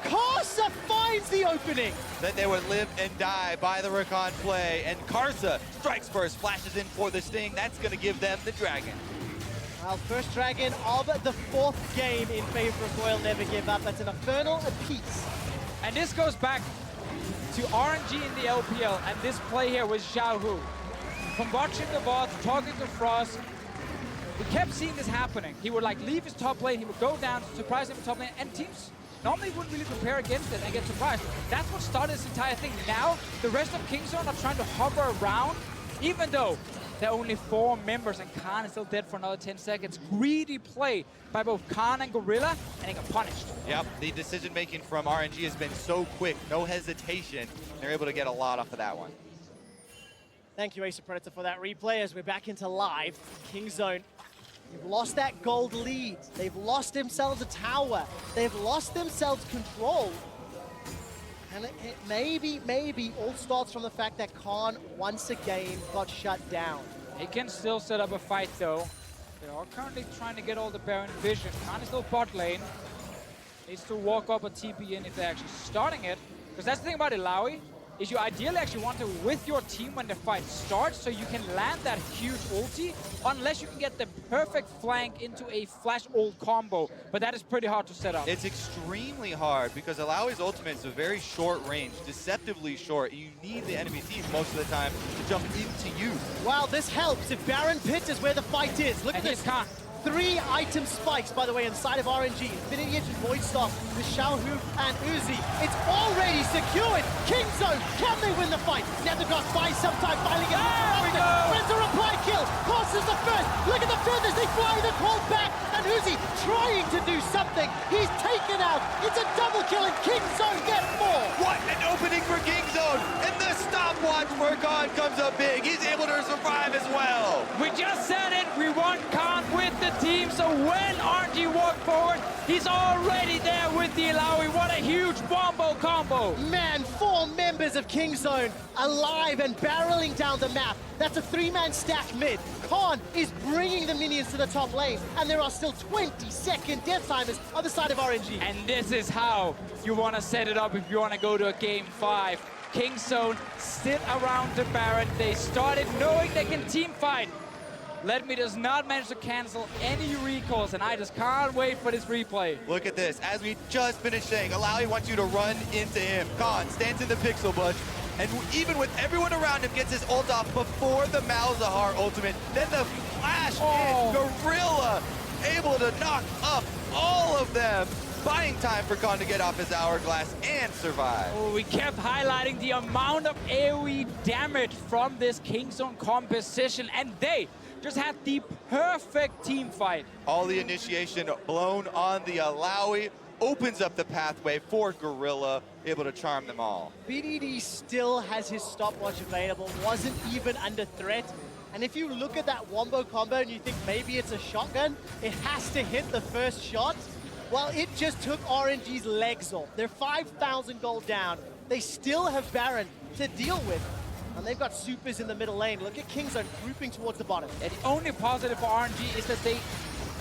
Karsa finds the opening. Then they would live and die by the Rakan play, and Karsa strikes first, flashes in for the sting. That's going to give them the dragon. Well, first dragon of the 4th game in favor of Royal Never Give Up. That's an Infernal apiece. And this goes back to RNG in the LPL, and this play here was Xiaohu. From watching the VOD, talking to Frost, we kept seeing this happening. He would like leave his top lane, he would go down, surprise him in top lane, and teams normally wouldn't really prepare against it and get surprised. That's what started this entire thing. Now, the rest of Kingzone are trying to hover around, even though there are only 4 members and Khan is still dead for another 10 seconds. Greedy play by both Khan and Gorilla, and he got punished. Yep, the decision-making from RNG has been so quick, no hesitation. They're able to get a lot off of that one. Thank you, Ace of Predator, for that replay as we're back into live. Kingzone, they've lost that gold lead. They've lost themselves a tower. They've lost themselves control. And it maybe all starts from the fact that Khan once again got shut down. He can still set up a fight though. They are currently trying to get all the Baron vision. Khan is still bot lane. Needs to walk up a TP in if they're actually starting it. Because that's the thing about Ilaoi, is you ideally actually want to with your team when the fight starts, so you can land that huge ulti, unless you can get the perfect flank into a flash ult combo. But that is pretty hard to set up. It's extremely hard because Alawi's ultimate is a very short range, deceptively short. You need the enemy team most of the time to jump into you. Wow, this helps. If Baron Pit is where the fight is. Look at this. Khan. 3 item spikes, by the way, inside of RNG. Infinity Edge and Void Staff with Xiaohu and Uzi. It's already secured. Kingzone, can they win the fight? Nethergraph buys some time, finally gets Friends a reply kill. Passes the first. Look at the feathers. They fly the call back. And Uzi trying to do something. He's taken out. It's a double kill, and Kingzone get more. What an opening for Kingzone! And the stopwatch for Khan comes up big. He's able to survive as well. We just said it. We want Khan with the team, so when RNG walk forward, he's already there with the Ilaoi. What a huge wombo combo. Man, 4 members of Kingzone alive and barreling down the map. That's a 3-man stack mid. Khan is bringing the minions to the top lane, and there are still 20-second death timers on the side of RNG. And this is how you want to set it up if you want to go to a game 5. Kingzone sit around the Baron. They started knowing they can team fight. Let Me does not manage to cancel any recalls, and I just can't wait for this replay. Look at this. As we just finished saying, Alawi wants you to run into him. Khan stands in the pixel bush, and even with everyone around him, gets his ult off before the Malzahar ultimate. Then the flash hit. Gorilla able to knock up all of them. Buying time for Khan to get off his hourglass and survive. Oh, we kept highlighting the amount of AoE damage from this Kingzone composition, and they just had the perfect team fight. All the initiation blown on the Alawi opens up the pathway for Gorilla, able to charm them all. BDD still has his stopwatch available, wasn't even under threat. And if you look at that wombo combo and you think maybe it's a shotgun, it has to hit the first shot. Well, it just took RNG's legs off. They're 5,000 gold down. They still have Baron to deal with. And they've got supers in the middle lane. Look at Kingzone grouping towards the bottom. And the only positive for RNG is that they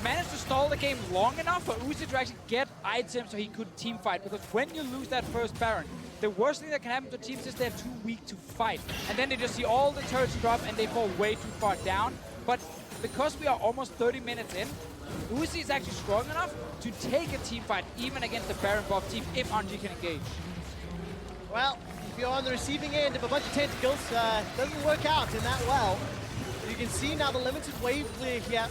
managed to stall the game long enough for Uzi to actually get items so he could team fight. Because when you lose that first Baron, the worst thing that can happen to teams is they're too weak to fight. And then they just see all the turrets drop and they fall way too far down. But because we are almost 30 minutes in, Uzi is actually strong enough to take a team fight, even against the Baron buff team, if RNG can engage. Well, if you're on the receiving end of a bunch of tentacles, doesn't work out in that well. You can see now the limited wave clear here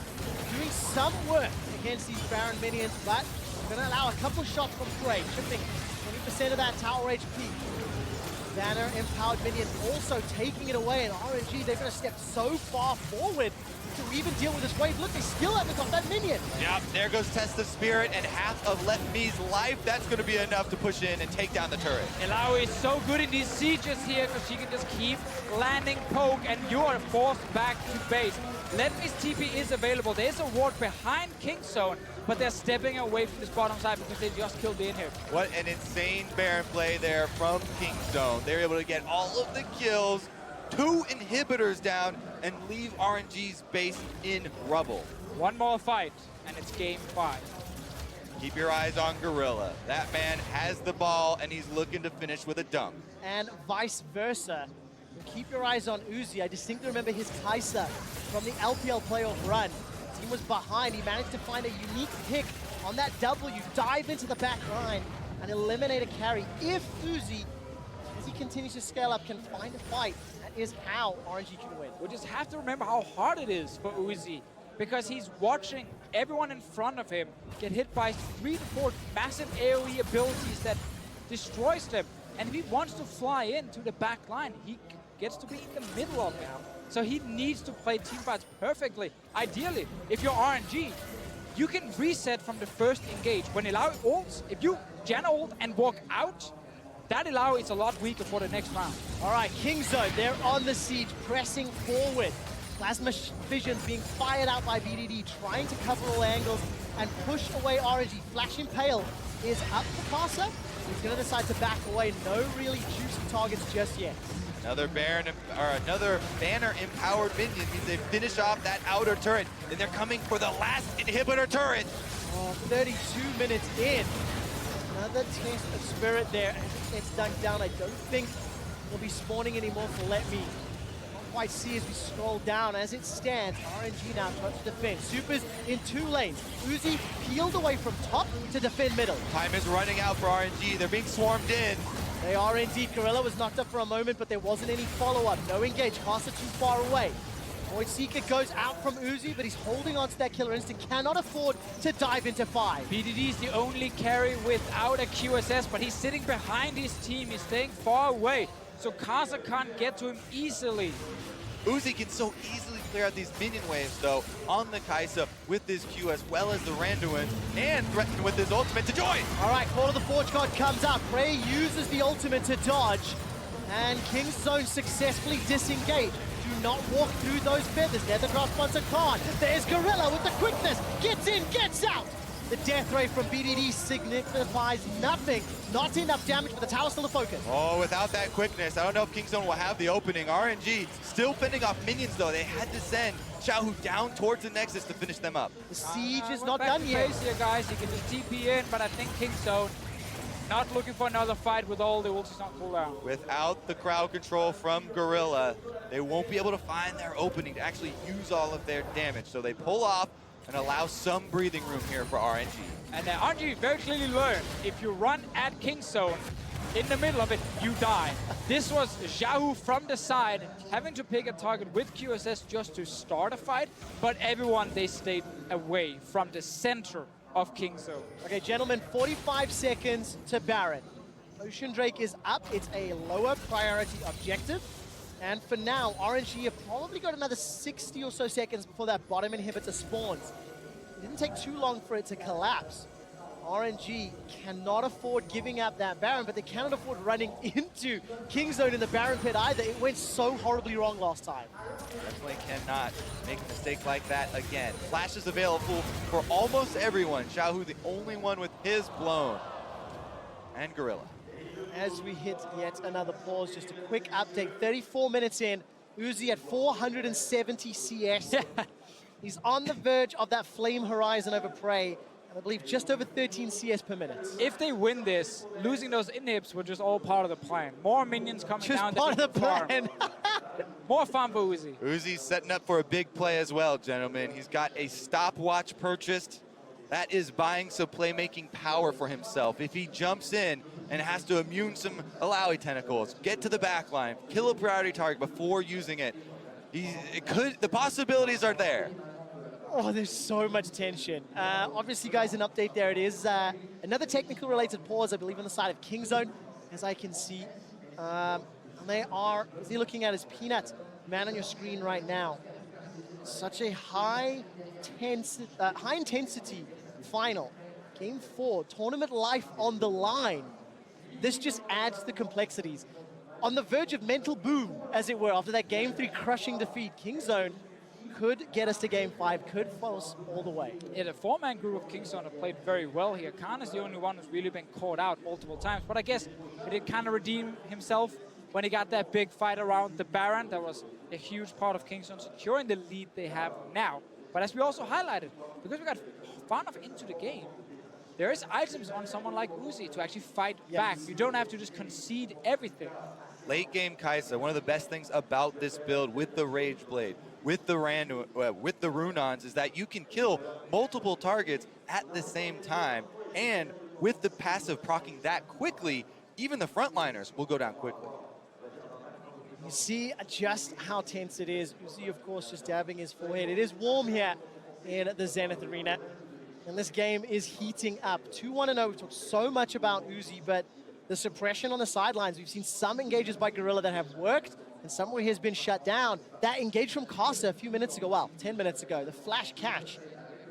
doing some work against these Baron minions, but going to allow a couple of shots from Prey, chipping 20% of that tower HP. Banner empowered minion also taking it away, and RNG, they're going to step so far forward to even deal with this wave. Look, they still haven't got that minion. Yep, there goes Test of Spirit and half of Let Me's life. That's going to be enough to push in and take down the turret. Illaoi is so good in these sieges here because she can just keep landing poke and you are forced back to base. Let Me's TP is available. There's a ward behind King Zone, but they're stepping away from this bottom side because they just killed the inhib. What an insane Baron play there from King Zone. They're able to get all of the kills, 2 inhibitors down, and leave RNG's base in rubble. One more fight, and it's game 5. Keep your eyes on Gorilla. That man has the ball, and he's looking to finish with a dunk. And vice versa. Keep your eyes on Uzi. I distinctly remember his Kai'Sa from the LPL playoff run. He was behind. He managed to find a unique pick on that W, dive into the back line, and eliminate a carry. If Uzi, as he continues to scale up, can find a fight, that is how RNG can win. We just have to remember how hard it is for Uzi, because he's watching everyone in front of him get hit by 3 to 4 massive AoE abilities that destroys them. And if he wants to fly into the back line, he gets to be in the middle of it. So he needs to play teamfights perfectly. Ideally, if you're RNG, you can reset from the first engage. When Illaoi ults, if you Janna ult and walk out, that Illaoi is a lot weaker for the next round. All right, King Zone, they're on the siege, pressing forward. Plasma Vision being fired out by BDD, trying to cover all angles and push away RNG. Flash Impale is up for Kai'Sa. He's going to decide to back away. No really juicy targets just yet. Another banner empowered minion means they finish off that outer turret. Then they're coming for the last inhibitor turret. Oh, 32 minutes in. Another Test of Spirit there. It's dunked down. I don't think we'll be spawning anymore for Let Me. Not quite see as we scroll down. As it stands, RNG now tries to defend. Supers in 2 lanes. Uzi peeled away from top to defend middle. Time is running out for RNG. They're being swarmed in. They are indeed. Gorilla was knocked up for a moment, but there wasn't any follow-up. No engage. Kai'Sa too far away. Void Seeker goes out from Uzi, but he's holding on to that killer instinct. Cannot afford to dive into 5. BDD is the only carry without a QSS, but he's sitting behind his team. He's staying far away, so Kai'Sa can't get to him easily. Uzi can so easily clear out these minion waves, though, on the Kai'Sa with his Q as well as the Randuin, and threatened with his ultimate to join. All right, Call of the Forge God comes up. Prey uses the ultimate to dodge, and King Zone successfully disengaged. Do not walk through those feathers. Nethercraft sponsor Khan. There's Gorilla with the quickness. Gets in, gets out. The death ray from BDD signifies nothing. Not enough damage, but the tower's still a focus. Oh, without that quickness, I don't know if King Zone will have the opening. RNG still fending off minions, though. They had to send Xiaohu down towards the Nexus to finish them up. The siege is We're not back done to yet. base here, guys. You can just TP in, but I think King Zone not looking for another fight with all the ultis not cooled down. Without the crowd control from Gorilla, they won't be able to find their opening to actually use all of their damage. So they pull off and allow some breathing room here for RNG. And RNG very clearly learned, if you run at King Zone, in the middle of it, you die. This was Xiaohu from the side, having to pick a target with QSS just to start a fight, but everyone, they stayed away from the center of King Zone. Okay, gentlemen, 45 seconds to Baron. Ocean Drake is up. It's a lower priority objective. And for now, RNG have probably got another 60 or so seconds before that bottom inhibitor spawns. It didn't take too long for it to collapse. RNG cannot afford giving up that Baron, but they cannot afford running into King Zone in the Baron pit either. It went so horribly wrong last time. Definitely cannot make a mistake like that again. Flash is available for almost everyone. Xiaohu the only one with his blown. And Gorilla. As we hit yet another pause, just a quick update. 34 minutes in, Uzi at 470 CS. He's on the verge of that Flame Horizon over Prey. And I believe just over 13 CS per minute. If they win this, losing those inhibs were just all part of the plan. More minions coming Just down part of the farm. plan. More fun for Uzi. Uzi's setting up for a big play as well, gentlemen. He's got a stopwatch purchased. That is buying some playmaking power for himself. If he jumps in and has to immune some Alawi tentacles, get to the back line, kill a priority target before using it, the possibilities are there. Oh, there's so much tension. Obviously, guys, an update there. It is another technical related pause, I believe, on the side of Kingzone, as I can see. They are, as you're looking at his Peanut, man on your screen right now. Such a high intensity final. Game 4, tournament life on the line. This just adds to the complexities. On the verge of mental boom, as it were, after that Game 3 crushing defeat, Kingzone could get us to Game 5, could force all the way. Yeah, the four-man group of Kingzone have played very well here. Khan is the only one who's really been caught out multiple times, but I guess he did kind of redeem himself when he got that big fight around the Baron. That was a huge part of Kingzone securing the lead they have now. But as we also highlighted, because we got far enough into the game, there is items on someone like Uzi to actually fight back. You don't have to just concede everything. Late game Kai'Sa, one of the best things about this build with the Rage Blade, with the Runons, is that you can kill multiple targets at the same time, and with the passive proccing that quickly, even the frontliners will go down quickly. You see just how tense it is. Uzi, of course, just dabbing his forehead. It is warm here in the Zenith Arena, and this game is heating up. 2-1-0, we've talked so much about Uzi, but the suppression on the sidelines, we've seen some engages by Gorilla that have worked, and some where he has been shut down. That engage from Kai'Sa a few minutes ago, well, 10 minutes ago, the flash catch,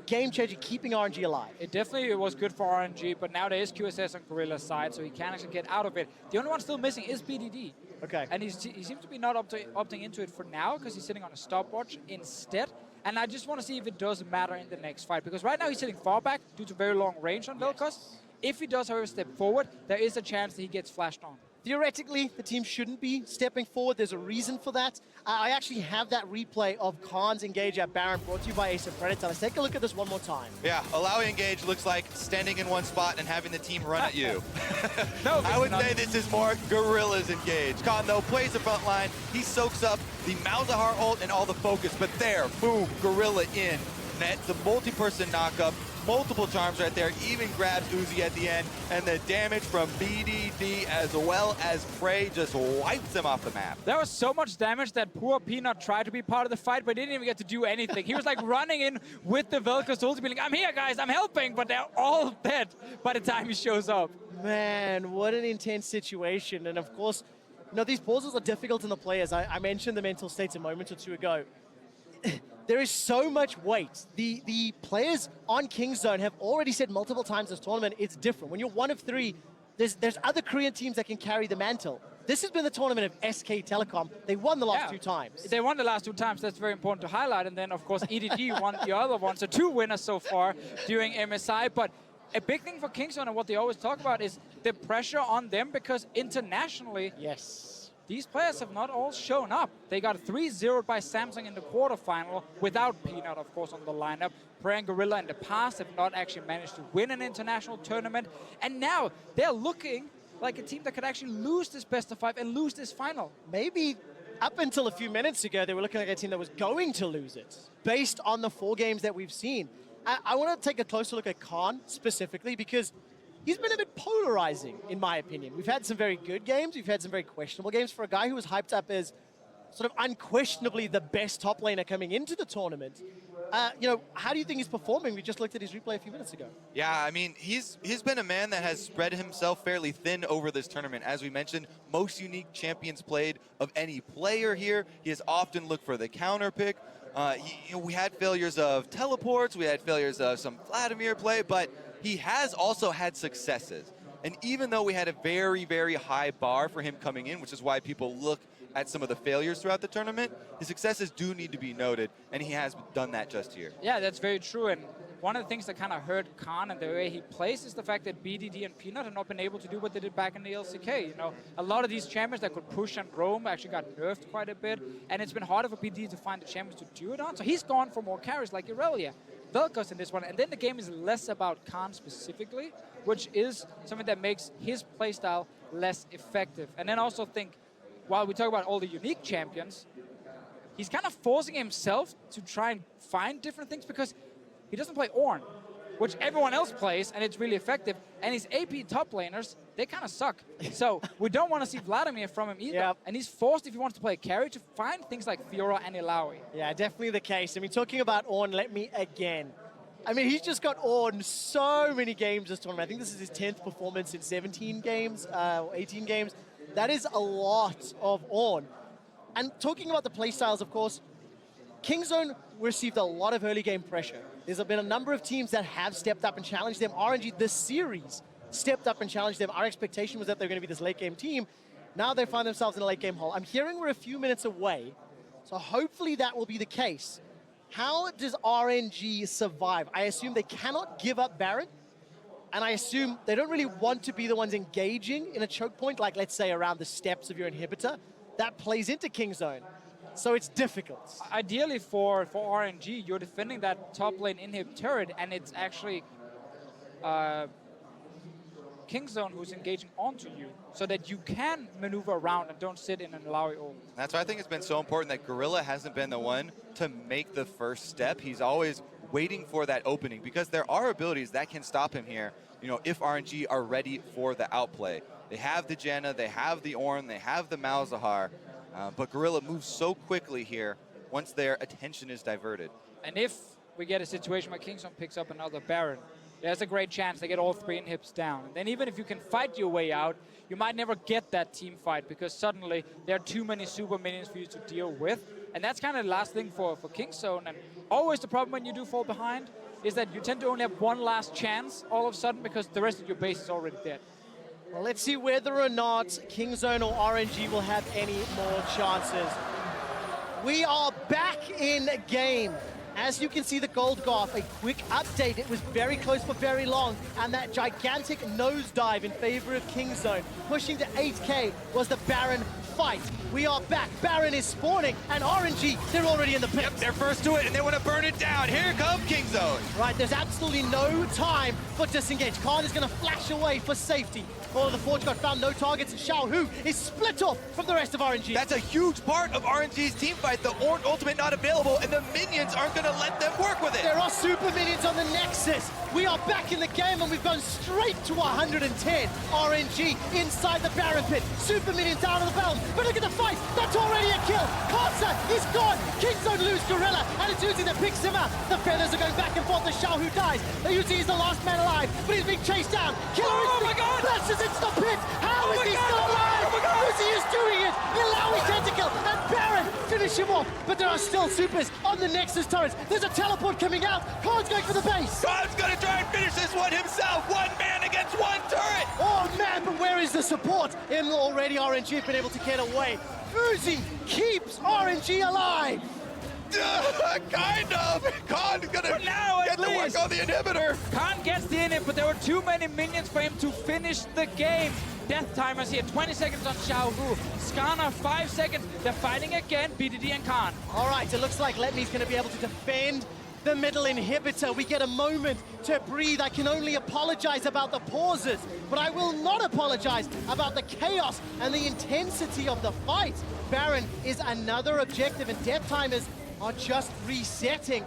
game changer, keeping RNG alive. It definitely was good for RNG, but now there is QSS on Gorilla's side, so he can actually get out of it. The only one still missing is BDD. Okay. And he seems to be not opting into it for now, because he's sitting on a stopwatch instead. And I just want to see if it does matter in the next fight, because right now he's sitting far back due to very long range on Vel'Koz. If he does, however, step forward, there is a chance that he gets flashed on. Theoretically, the team shouldn't be stepping forward. There's a reason for that. I actually have that replay of Khan's engage at Baron brought to you by Ace of Predator. Let's take a look at this one more time. Yeah, Alawi engage looks like standing in one spot and having the team run at you. No, I would say this is more Gorilla's engage. Khan, though, plays the front line. He soaks up the Malzahar ult and all the focus, but there, boom, Gorilla in. That's a multi-person knockup. Multiple charms right there, even grabs Uzi at the end, and the damage from BDD as well as Prey just wipes him off the map. There was so much damage that poor Peanut tried to be part of the fight, but didn't even get to do anything. He was like running in with the Vel'Koz ulti, being like, I'm here, guys, I'm helping, but they're all dead by the time he shows up. Man, what an intense situation. And of course, you know, these pauses are difficult in the players. I mentioned the mental states a moment or two ago. There is so much weight. The players on Kingzone have already said multiple times this tournament, it's different. When you're one of three, there's other Korean teams that can carry the mantle. This has been the tournament of SK Telecom. They won the last 2 times. They won the last 2 times. That's very important to highlight. And then, of course, EDG won the other one. So 2 winners so far during MSI. But a big thing for Kingzone and what they always talk about is the pressure on them, because internationally, these players have not all shown up. They got 3-0'd by Samsung in the quarterfinal without Peanut, of course, on the lineup. Prey and Gorilla in the past have not actually managed to win an international tournament. And now they're looking like a team that could actually lose this best of 5 and lose this final. Maybe up until a few minutes ago, they were looking like a team that was going to lose it, based on the 4 games that we've seen. I want to take a closer look at Khan specifically, because he's been a bit polarizing, in my opinion. We've had some very good games. We've had some very questionable games for a guy who was hyped up as sort of unquestionably the best top laner coming into the tournament. You know, how do you think he's performing? We just looked at his replay a few minutes ago. Yeah, I mean, he's been a man that has spread himself fairly thin over this tournament. As we mentioned, most unique champions played of any player here. He has often looked for the counter pick. We had failures of teleports. We had failures of some Vladimir play, but he has also had successes. And even though we had a very, very high bar for him coming in, which is why people look at some of the failures throughout the tournament, his successes do need to be noted, and he has done that just here. Yeah, that's very true. And one of the things that kind of hurt Khan and the way he plays is the fact that BDD and Peanut have not been able to do what they did back in the LCK. You know, a lot of these champions that could push and roam actually got nerfed quite a bit, and it's been harder for BDD to find the champions to do it on. So he's gone for more carries like Irelia. Vel'Koz in this one, and then the game is less about Khan specifically, which is something that makes his playstyle less effective. And then also think, while we talk about all the unique champions, he's kind of forcing himself to try and find different things because he doesn't play Ornn, which everyone else plays, and it's really effective. And his AP top laners, they kind of suck. So we don't want to see Vladimir from him either. Yep. And he's forced, if he wants to play a carry, to find things like Fiora and Illaoi. Yeah, definitely the case. I mean, talking about Ornn, let me again. I mean, he's just got Ornn so many games this tournament. I think this is his 10th performance in 17 games, 18 games. That is a lot of Ornn. And talking about the playstyles, of course, Kingzone received a lot of early game pressure. There's been a number of teams that have stepped up and challenged them. RNG, this series, stepped up and challenged them. Our expectation was that they're going to be this late game team. Now they find themselves in a late game hole. I'm hearing we're a few minutes away, so hopefully that will be the case. How does RNG survive? I assume they cannot give up Baron, and I assume they don't really want to be the ones engaging in a choke point, like let's say around the steps of your inhibitor. That plays into Kingzone. So it's difficult. Ideally for RNG, you're defending that top lane inhib turret, and it's actually Kingzone who's engaging onto you, so that you can maneuver around and don't sit in an Illaoi ult. That's why I think it's been so important that Gorilla hasn't been the one to make the first step. He's always waiting for that opening, because there are abilities that can stop him here, you know, if RNG are ready for the outplay. They have the Janna, they have the Ornn, they have the Malzahar. But Gorilla moves so quickly here once their attention is diverted. And if we get a situation where Kingzone picks up another Baron, there's a great chance they get all 3 inhibs down. And then even if you can fight your way out, you might never get that team fight, because suddenly there are too many super minions for you to deal with. And that's kind of the last thing for Kingzone. And always the problem when you do fall behind is that you tend to only have one last chance all of a sudden, because the rest of your base is already dead. Well, let's see whether or not Kingzone or RNG will have any more chances. We are back in game. As you can see, the gold graph, a quick update. It was very close for very long, and that gigantic nosedive in favor of Kingzone, pushing to 8K, was the Baron fight. We are back. Baron is spawning, and RNG, they're already in the pit. Yep, they're first to it, and they want to burn it down. Here comes Kingzone. Right, there's absolutely no time for disengage. Khan is going to flash away for safety. All of the Forge got found, no targets, and Xiaohu is split off from the rest of RNG. That's a huge part of RNG's team fight. The Ornn ultimate not available, and the minions aren't going to let them work with it. There are super minions on the Nexus. We are back in the game, and we've gone straight to 110. RNG inside the Baron pit. Super minions out of the Belm. But look at the fight. That's already a kill. Casa is gone. Kingzone lose Gorilla, and it's Uzi that picks him up. The feathers are going back and forth. The Xiaohu dies. Uzi is the last man alive, but he's being chased down. Killer Instinct flashes into the pit. How is he still alive? Uzi is doing it. Illaoi tentacle, and Baron finish him off. But there are still supers on the Nexus turrets. There's a teleport coming out. Khan's going for the base. Khan's going to try and finish this one himself. One man against one turret. Oh man, but where is the support? And already RNG have been able to get away. Uzi keeps RNG alive. Kind of. Khan's going to get to work on the inhibitor. Khan gets the inhib, but there were too many minions for him to finish the game. Death timers here, 20 seconds on Xiaohu. Skarner, 5 seconds. They're fighting again, BDD and Khan. All right, it looks like Letme's going to be able to defend the middle inhibitor. We get a moment to breathe. I can only apologize about the pauses, but I will not apologize about the chaos and the intensity of the fight. Baron is another objective, and death timers are just resetting.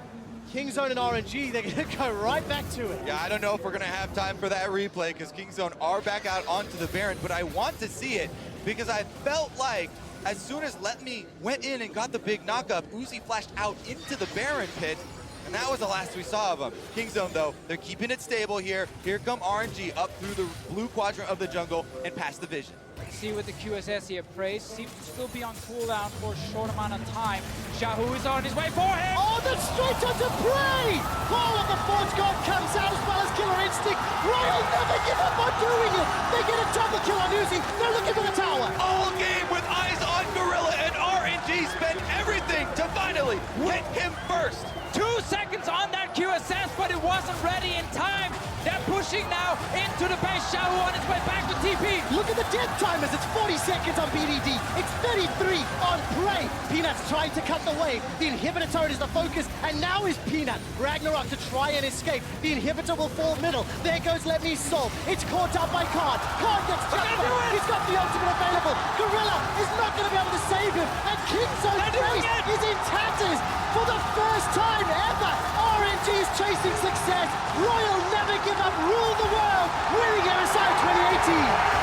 Kingzone and RNG, they're going to go right back to it. Yeah, I don't know if we're going to have time for that replay, because Kingzone are back out onto the Baron, but I want to see it because I felt like as soon as Letme went in and got the big knockup, Uzi flashed out into the Baron pit, and that was the last we saw of him. Kingzone, though, they're keeping it stable here. Here come RNG up through the blue quadrant of the jungle and past the vision. See with the QSS here, Praise seems to still be on cooldown for a short amount of time. Xiaohu is on his way for him! Oh, that's straight onto Prey! All of the Forge God comes out, as well as Killer Instinct. Prey will never give up on doing it! They get a double kill on Uzi. They're looking for the tower. All game with eyes on Gorilla, and RNG spent everything to finally hit him first. 2 seconds on that QSS, but it wasn't ready in time. They're pushing now. into the base. Xiao on his way back with TP. Look at the death timers. It's 40 seconds on BDD. It's 33 on Prey. Peanut's trying to cut the way. The inhibitor turret is the focus, and now is Peanut. Ragnarok to try and escape. The inhibitor will fall middle. There goes Let Me Solve. It's caught up by Khan. Khan gets trapped. He's got the ultimate available. Gorilla is not going to be able to save him. And Kingzone's face is in tatters. For the first time ever, RNG is chasing success. Royal never give up, rule the world, winning MSI 2018.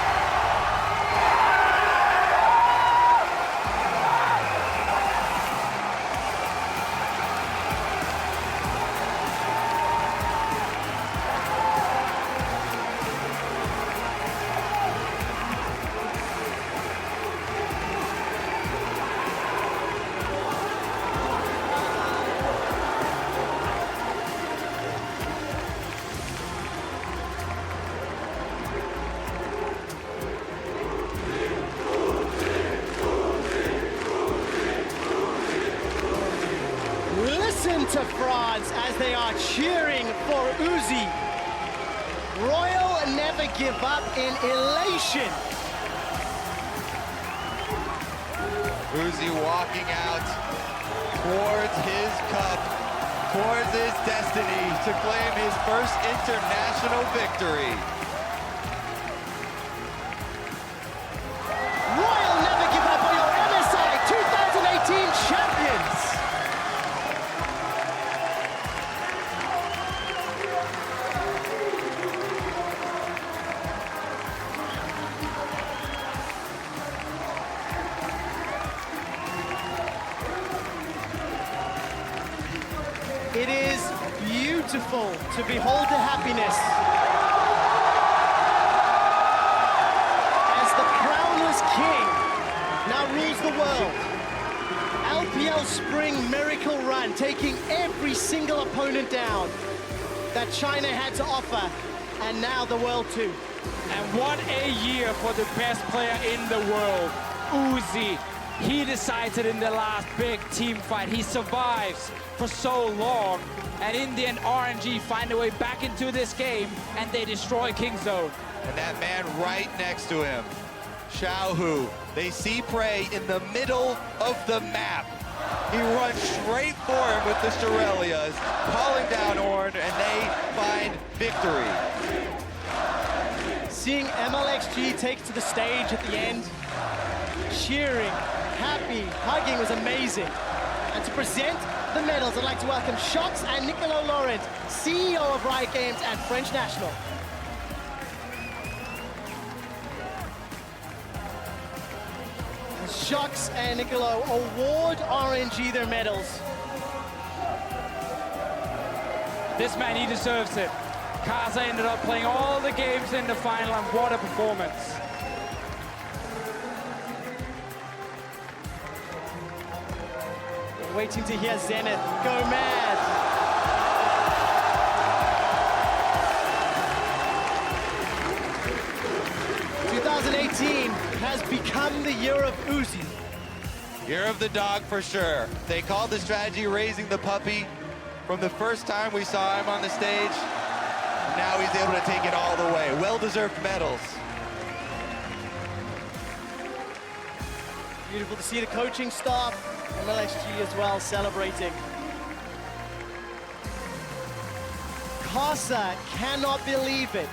Listen to France as they are cheering for Uzi. Royal never give up in elation. Uzi walking out towards his cup, towards his destiny to claim his first international victory. Royal never give up on your MSI 2018 champions. It is beautiful to behold the happiness as the crownless king now rules the world. LPL Spring Miracle Run, taking every single opponent down that China had to offer, and now the world too. And what a year for the best player in the world, Uzi. He decides it in the last big team fight. He survives for so long, and in the end, RNG find a way back into this game, and they destroy Kingzone. And that man right next to him, Xiaohu. They see Prey in the middle of the map. He runs straight for him with the Shurelias, calling down Ornn, and they find victory. Seeing MLXG take to the stage at the end, cheering, happy, hugging was amazing. And to present the medals, I'd like to welcome Shox and Niccolo Laurent, CEO of Riot Games and French National. Shox and Niccolo award RNG their medals. This man, he deserves it. Kaza ended up playing all the games in the final, and what a performance. Waiting to hear Zenith go mad. '18 has become the year of Uzi. Year of the dog for sure. They called the strategy raising the puppy from the first time we saw him on the stage. Now he's able to take it all the way. Well-deserved medals. Beautiful to see the coaching staff, MLXG as well, celebrating. Casa cannot believe it.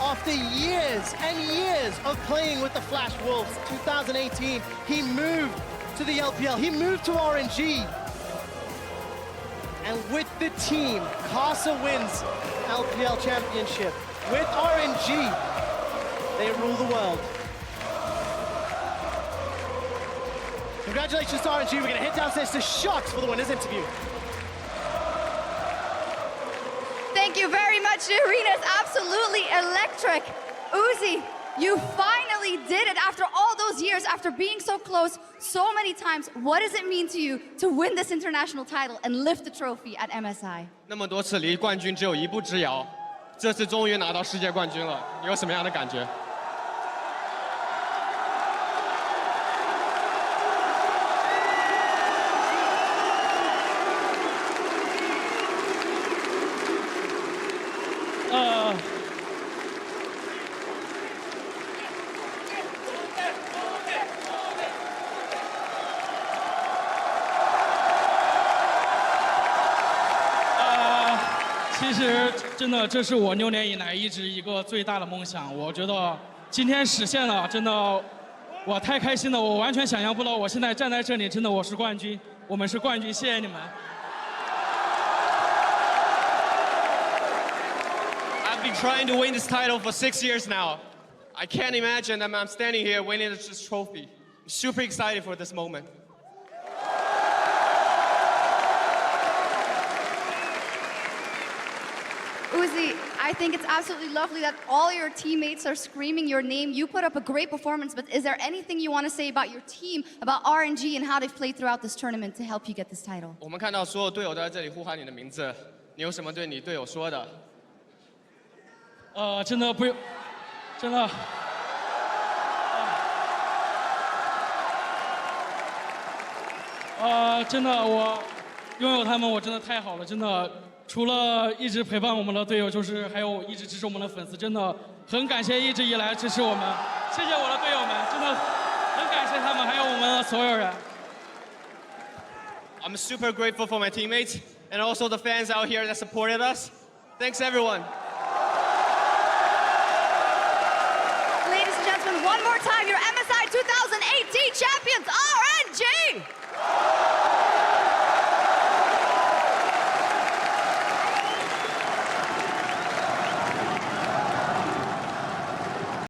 After years and years of playing with the Flash Wolves, 2018, he moved to the LPL, he moved to RNG. And with the team, Casa wins LPL Championship. With RNG, they rule the world. Congratulations to RNG. We're going to head downstairs to Shox for the winner's interview. Thank you very much. The arena is absolutely electric. Uzi, you finally did it after all those years, after being so close so many times. What does it mean to you to win this international title and lift the trophy at MSI? 那么多次离冠军只有一步之遥，这次终于拿到世界冠军了，你有什么样的感觉？其实真的，这是我6年以来一直一个最大的梦想。我觉得今天实现了，真的，我太开心了。我完全想象不到，我现在站在这里，真的我是冠军，我们是冠军，谢谢你们。I've been trying to win this title for 6 years now. I can't imagine that I'm standing here winning this trophy. I'm super excited for this moment. Uzi, I think it's absolutely lovely that all your teammates are screaming your name. You put up a great performance, but is there anything you want to say about your team, about RNG, and how they've played throughout this tournament to help you get this title? 我们看到所有队友都在这里呼喊你的名字，你有什么对你队友说的？真的不用，真的。真的，我拥有他们，我真的太好了，真的。除了一直陪伴我们的队友，就是还有一直支持我们的粉丝，真的很感谢一直以来支持我们，谢谢我的队友们，真的很感谢他们，还有我们的所有人。I'm super grateful for my teammates and also the fans out here that supported us. Thanks, everyone. Ladies and gentlemen, one more time, your